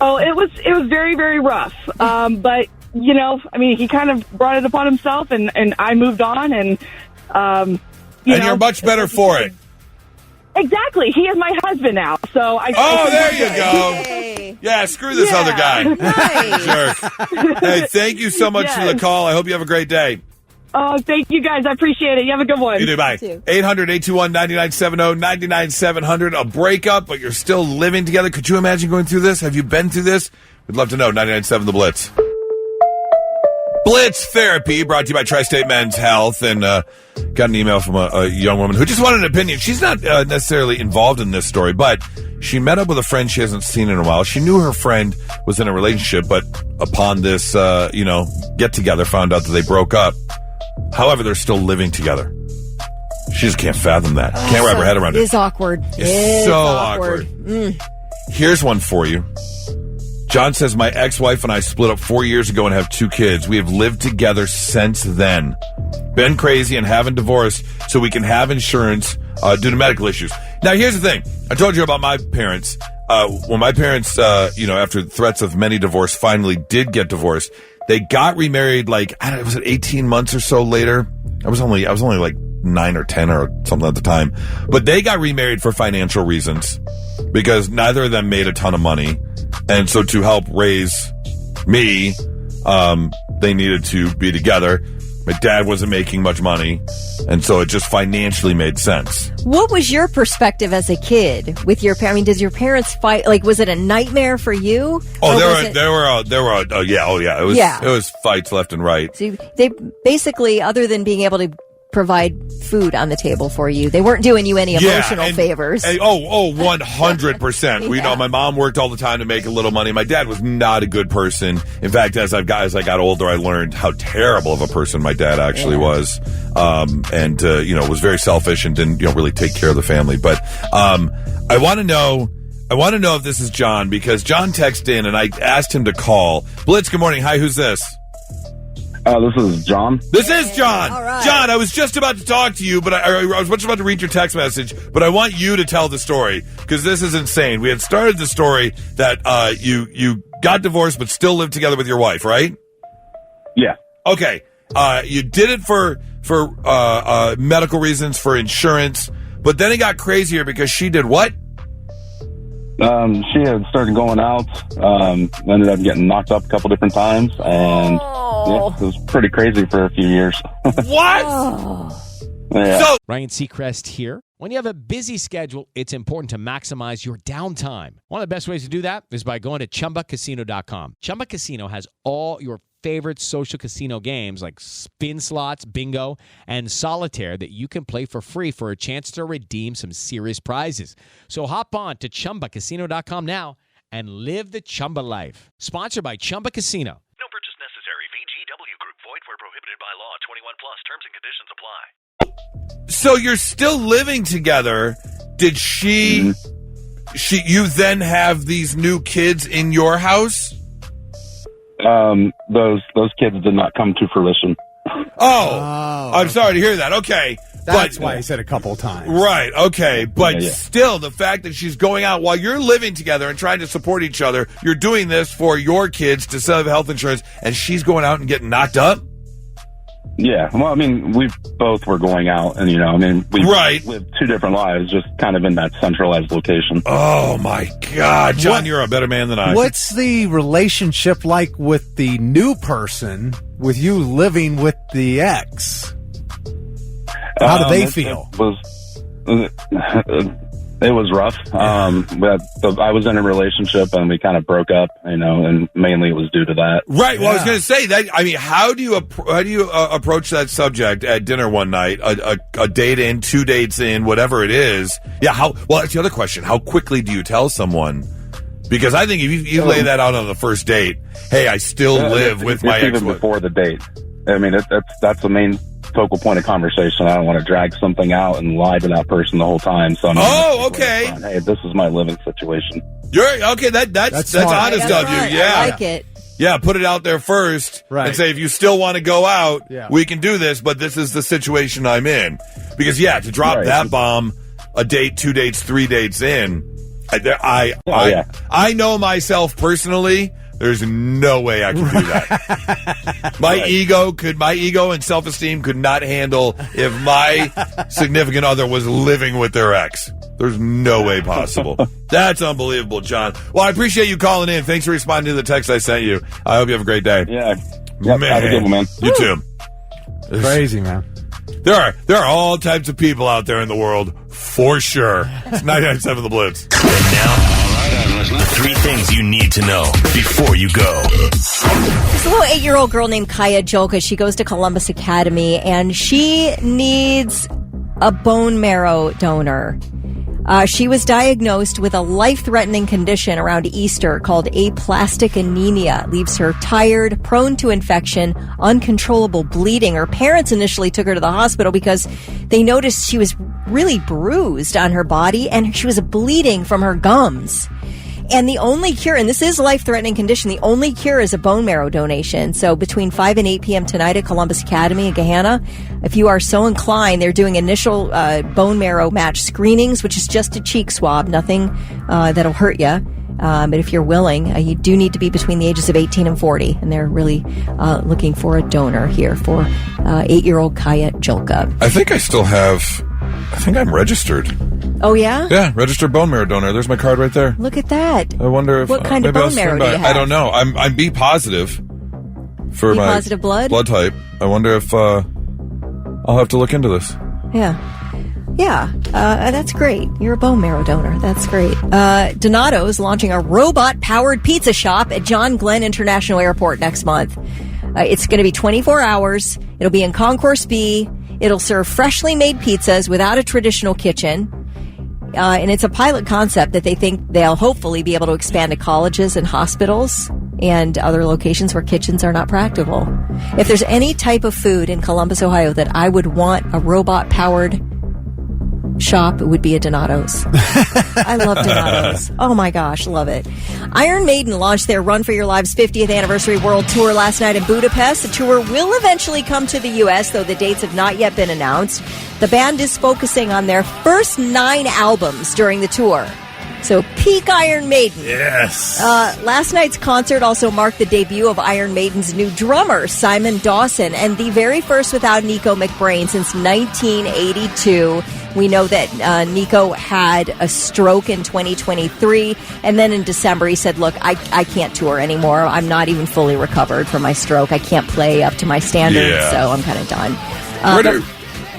Oh, it was very, very rough. But he kind of brought it upon himself, and I moved on, and you're much better for it. Exactly. He is my husband now. So there you go. Hey. Yeah, screw this other guy. Nice. Jerk. Hey, thank you so much for the call. I hope you have a great day. Oh, thank you guys. I appreciate it. You have a good one. You do. Bye. 800-821-9970, 99-700. A breakup, but you're still living together. Could you imagine going through this? Have you been through this? We'd love to know. 99.7 The Blitz. Blitz Therapy, brought to you by Tri-State Men's Health, and got an email from a young woman who just wanted an opinion. She's not necessarily involved in this story, but she met up with a friend she hasn't seen in a while. She knew her friend was in a relationship, but upon this, get-together, found out that they broke up. However, they're still living together. She just can't fathom that. Can't wrap her head around it. It's awkward. It's so awkward. Here's one for you. John says, my ex-wife and I split up 4 years ago and have 2 kids. We have lived together since then. Been crazy and haven't divorced so we can have insurance due to medical issues. Now, here's the thing. I told you about my parents. When my parents, after threats of many divorce, finally did get divorced, they got remarried was it 18 months or so later? I was only like 9 or 10 or something at the time. But they got remarried for financial reasons because neither of them made a ton of money. And so to help raise me, they needed to be together. My dad wasn't making much money, and so it just financially made sense. What was your perspective as a kid with your parents? I mean, did your parents fight? Like, was it a nightmare for you? Oh, It was fights left and right. So they basically, other than being able to provide food on the table for you, they weren't doing you any emotional favors. 100%. My mom worked all the time to make a little money. My dad was not a good person. In fact, as I got older, I learned how terrible of a person my dad actually was. Was very selfish and didn't, really take care of the family. But, I want to know if this is John, because John texted in and I asked him to call. Blitz, good morning. Hi, who's this? This is John. This is John. All right. John, I was just about to talk to you, but I was just about to read your text message, but I want you to tell the story, because this is insane. We had started the story that you got divorced but still live together with your wife, right? Yeah. Okay. You did it for medical reasons, for insurance, but then it got crazier because she did what? She had started going out, ended up getting knocked up a couple different times, and it was pretty crazy for a few years. What? Yeah. So, Ryan Seacrest here. When you have a busy schedule, it's important to maximize your downtime. One of the best ways to do that is by going to ChumbaCasino.com. Chumba Casino has all your favorite social casino games like spin slots, bingo, and solitaire that you can play for free for a chance to redeem some serious prizes. So hop on to ChumbaCasino.com now and live the Chumba life. Sponsored by Chumba Casino. No purchase necessary. VGW Group. Void where prohibited by law. 21 plus. Terms and conditions apply. So you're still living together. Did you then have these new kids in your house? Those kids did not come to fruition. Oh, I'm sorry to hear that. Okay. That's why he said a couple times. Right, okay. But still, the fact that she's going out while you're living together and trying to support each other, you're doing this for your kids to sell health insurance, and she's going out and getting knocked up? Yeah. Well, I mean, we both were going out, and, we lived 2 different lives, just kind of in that centralized location. Oh, my God. John, you're a better man than I. What's the relationship like with the new person, with you living with the ex? How do they feel? It was rough. I was in a relationship and we kind of broke up, and mainly it was due to that. Right. Well, I was going to say that. I mean, how do you approach that subject at dinner one night? A date in, 2 dates in, whatever it is. Yeah. That's the other question. How quickly do you tell someone? Because I think if you lay that out on the first date, hey, I still live with my ex. Even before the date. I mean, that's the main focal point of conversation. I don't want to drag something out and lie to that person the whole time. So okay. Hey, this is my living situation. You're okay. That's honest of you. Yeah, I like it. Yeah, put it out there first and say, if you still want to go out, we can do this, but this is the situation I'm in. Because, to drop that bomb a date, 2 dates, 3 dates in, I know myself personally, there's no way I can do that. My ego and self-esteem could not handle if my significant other was living with their ex. There's no way possible. That's unbelievable, John. Well, I appreciate you calling in. Thanks for responding to the text I sent you. I hope you have a great day. Yeah. Man. Have a good one, man. You too. Crazy, man. There are all types of people out there in the world, for sure. It's 99.7 The Blitz. And now, 3 things you need to know before you go. There's a little 8-year-old girl named Kaya Jolka. She goes to Columbus Academy, and she needs a bone marrow donor. She was diagnosed with a life-threatening condition around Easter called aplastic anemia. It leaves her tired, prone to infection, uncontrollable bleeding. Her parents initially took her to the hospital because they noticed she was really bruised on her body and she was bleeding from her gums. And the only cure, and this is a life-threatening condition, the only cure is a bone marrow donation. So between 5 and 8 p.m. tonight at Columbus Academy in Gahanna, if you are so inclined, they're doing initial bone marrow match screenings, which is just a cheek swab, nothing that'll hurt you. But if you're willing, you do need to be between the ages of 18 and 40. And they're really looking for a donor here for 8-year-old Kaya Jolka. I think I'm registered. Oh, yeah? Yeah, registered bone marrow donor. There's my card right there. Look at that. I wonder if... What kind of bone marrow do you have? I don't know. I'm B positive for my positive blood type. I wonder if I'll have to look into this. Yeah, that's great. You're a bone marrow donor. That's great. Donato's launching a robot-powered pizza shop at John Glenn International Airport next month. It's going to be 24 hours. It'll be in Concourse B. It'll serve freshly made pizzas without a traditional kitchen. And it's a pilot concept that they think they'll hopefully be able to expand to colleges and hospitals and other locations where kitchens are not practical. If there's any type of food in Columbus, Ohio that I would want a robot-powered shop, it would be a Donato's. I love Donato's. Oh my gosh, love it. Iron Maiden launched their Run for Your Lives 50th Anniversary World Tour last night in Budapest. The tour will eventually come to the U.S., though the dates have not yet been announced. The band is focusing on their first 9 albums during the tour. So peak Iron Maiden. Yes. Last night's concert also marked the debut of Iron Maiden's new drummer, Simon Dawson, and the very first without Nico McBrain since 1982. We know that Nico had a stroke in 2023, and then in December he said, look, I can't tour anymore. I'm not even fully recovered from my stroke. I can't play up to my standards, so I'm kind of done.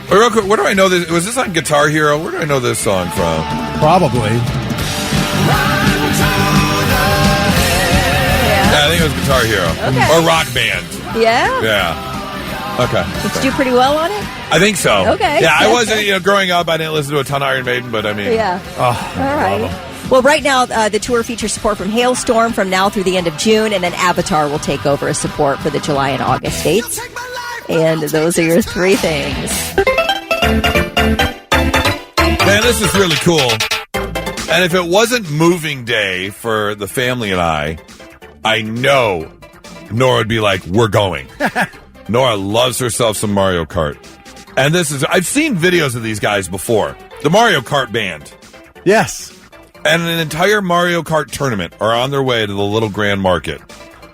Real quick, where do I know this? Was this on Guitar Hero? Where do I know this song from? Probably. Yeah, I think it was Guitar Hero. Okay. Or Rock Band. Yeah? Yeah. Okay. Did you do pretty well on it? I think so. Okay. Yeah, I wasn't, growing up, I didn't listen to a ton of Iron Maiden, but I mean. Yeah. Oh, all right. Well, right now, the tour features support from Hailstorm from now through the end of June, and then Avatar will take over as support for the July and August dates. And those are your 3 things. Man, this is really cool. And if it wasn't moving day for the family and I know Nora would be like, we're going. Nora loves herself some Mario Kart. And I've seen videos of these guys before. The Mario Kart band. Yes. And an entire Mario Kart tournament are on their way to the Little Grand Market.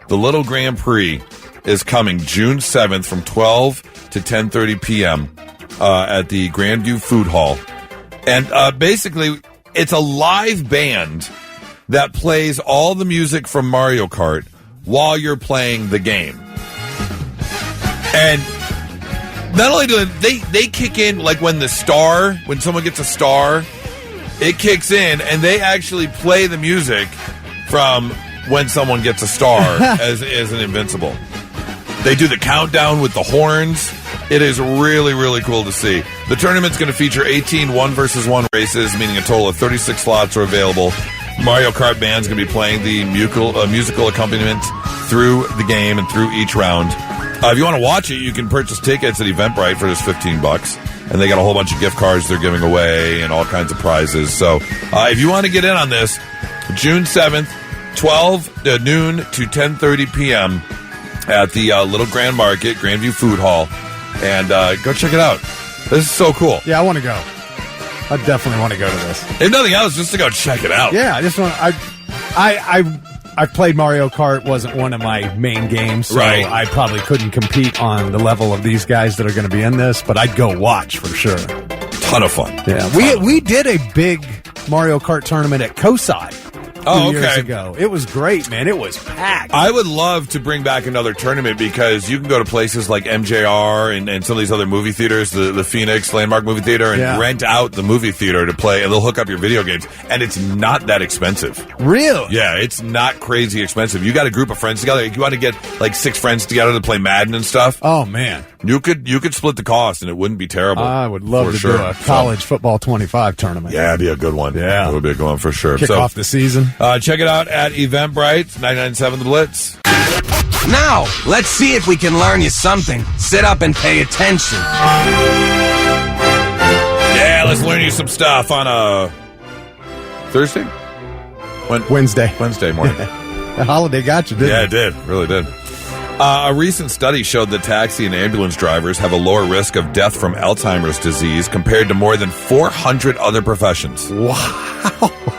The Little Grand Prix is coming June 7th from 12 to 10:30 p.m. At the Grandview Food Hall. And basically, it's a live band that plays all the music from Mario Kart while you're playing the game. And not only do they kick in, like when someone gets a star, it kicks in, and they actually play the music from when someone gets a star as an Invincible. They do the countdown with the horns. It is really, really cool to see. The tournament's going to feature 18 1-versus-1 races, meaning a total of 36 slots are available. Mario Kart band's going to be playing the musical accompaniment through the game and through each round. If you want to watch it, you can purchase tickets at Eventbrite for just $15. And they got a whole bunch of gift cards they're giving away and all kinds of prizes. So if you want to get in on this, June 7th, 12 noon to 10:30 p.m. at the Little Grand Market, Grandview Food Hall. And go check it out. This is so cool. Yeah, I want to go. I definitely want to go to this. If nothing else, just to go check it out. Yeah, I just want. I've played Mario Kart. Wasn't one of my main games, so right. I probably couldn't compete on the level of these guys that are going to be in this. But I'd go watch for sure. Ton of fun. Yeah, we did a big Mario Kart tournament at Kosai. Years ago. It was great, man. It was packed. I would love to bring back another tournament because you can go to places like MJR and some of these other movie theaters, the Phoenix Landmark Movie Theater, and rent out the movie theater to play, and they'll hook up your video games, and it's not that expensive. Really? Yeah, it's not crazy expensive. You got a group of friends together. If you want to get like 6 friends together to play Madden and stuff. Oh, man. You could split the cost, and it wouldn't be terrible. I would love to do a college football 25 tournament. Yeah, it'd be a good one. Yeah. It would be a good one for sure. Kick off the season. Check it out at Eventbrite, 99.7 The Blitz. Now, let's see if we can learn you something. Sit up and pay attention. Yeah, let's learn you some stuff on a Thursday? Wednesday morning. The holiday got you, didn't it? Yeah, it did. Really did. A recent study showed that taxi and ambulance drivers have a lower risk of death from Alzheimer's disease compared to more than 400 other professions. Wow.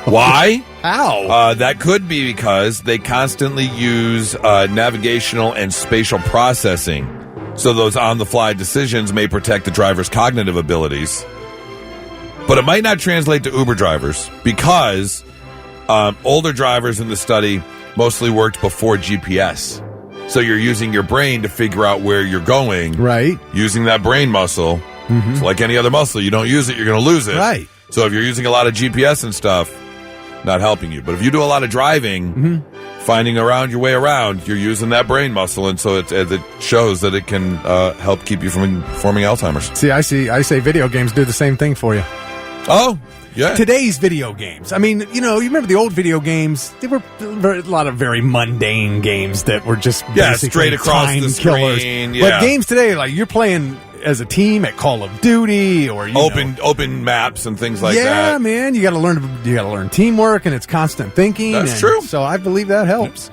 Why? How? That could be because they constantly use navigational and spatial processing. So those on-the-fly decisions may protect the driver's cognitive abilities. But it might not translate to Uber drivers because older drivers in the study mostly worked before GPS. So you're using your brain to figure out where you're going. Right. Using that brain muscle. Mm-hmm. So like any other muscle, you don't use it, you're going to lose it. Right. So if you're using a lot of GPS and stuff, not helping you. But if you do a lot of driving, finding around your way around, you're using that brain muscle. And so it shows that it can help keep you from forming Alzheimer's. See, I say video games do the same thing for you. Oh, yeah. Today's video games. I mean, you remember the old video games? They were a lot of very mundane games that were just basically straight across time the screen. killers. Yeah. But games today, like you're playing as a team at Call of Duty or open maps and things like that. Yeah, man, you got to learn teamwork and it's constant thinking. That's true. So I believe that helps.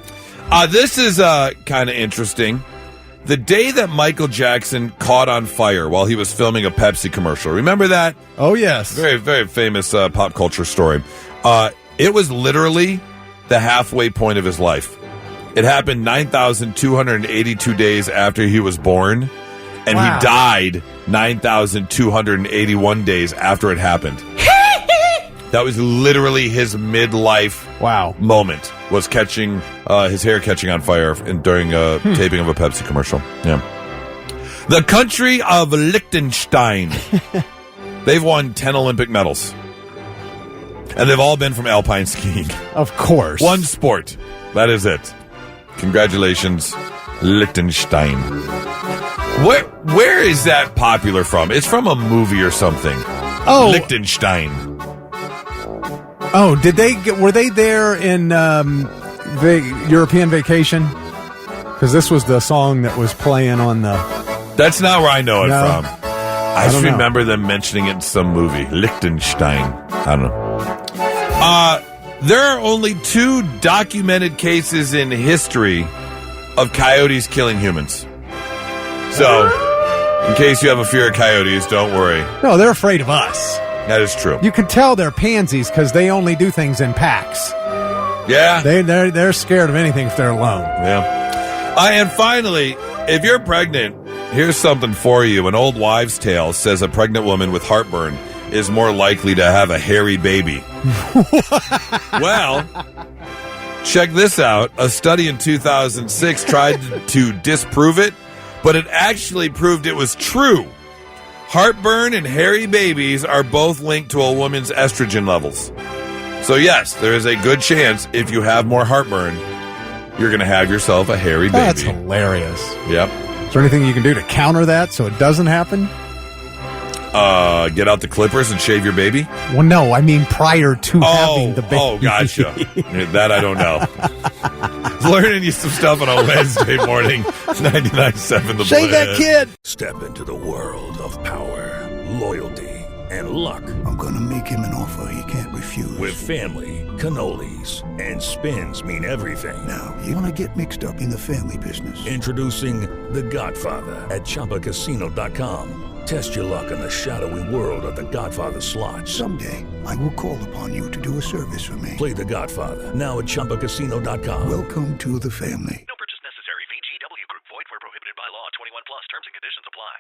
This is kind of interesting. The day that Michael Jackson caught on fire while he was filming a Pepsi commercial. Remember that? Oh, yes. Very, very famous pop culture story. It was literally the halfway point of his life. It happened 9,282 days after he was born, and he died 9,281 days after it happened. That was literally his midlife moment, was catching his hair catching on fire during taping of a Pepsi commercial. Yeah. The country of Liechtenstein. They've won 10 Olympic medals. And they've all been from alpine skiing. Of course. One sport. That is it. Congratulations, Liechtenstein. Where is that popular from? It's from a movie or something. Oh. Liechtenstein. Oh, were they there in European Vacation? Because this was the song that was playing on the... That's not where I know it from. I just remember them mentioning it in some movie. Liechtenstein. I don't know. There are only 2 documented cases in history of coyotes killing humans. So, in case you have a fear of coyotes, don't worry. No, they're afraid of us. That is true. You can tell they're pansies because they only do things in packs. Yeah. They're scared of anything if they're alone. Yeah. And finally, if you're pregnant, here's something for you. An old wives' tale says a pregnant woman with heartburn is more likely to have a hairy baby. Well, check this out. A study in 2006 tried to disprove it, but it actually proved it was true. Heartburn and hairy babies are both linked to a woman's estrogen levels. So yes, there is a good chance if you have more heartburn, you're going to have yourself a hairy baby. That's hilarious. Yep. Is there anything you can do to counter that so it doesn't happen? Get out the clippers and shave your baby? Well, no, I mean prior to having the baby. Oh, gotcha. That I don't know. Learning you some stuff on a Wednesday morning. 99.7 The Shave that Blitz. kid. Step into the world of power, loyalty, and luck. I'm gonna make him an offer he can't refuse. With family, cannolis, and spins mean everything. Now, you wanna get mixed up in the family business. Introducing The Godfather at ChumbaCasino.com. Test your luck in the shadowy world of The Godfather slot. Someday, I will call upon you to do a service for me. Play The Godfather now at ChumbaCasino.com. Welcome to the family. No purchase necessary. VGW Group. Void where prohibited by law. 21 plus. Terms and conditions apply.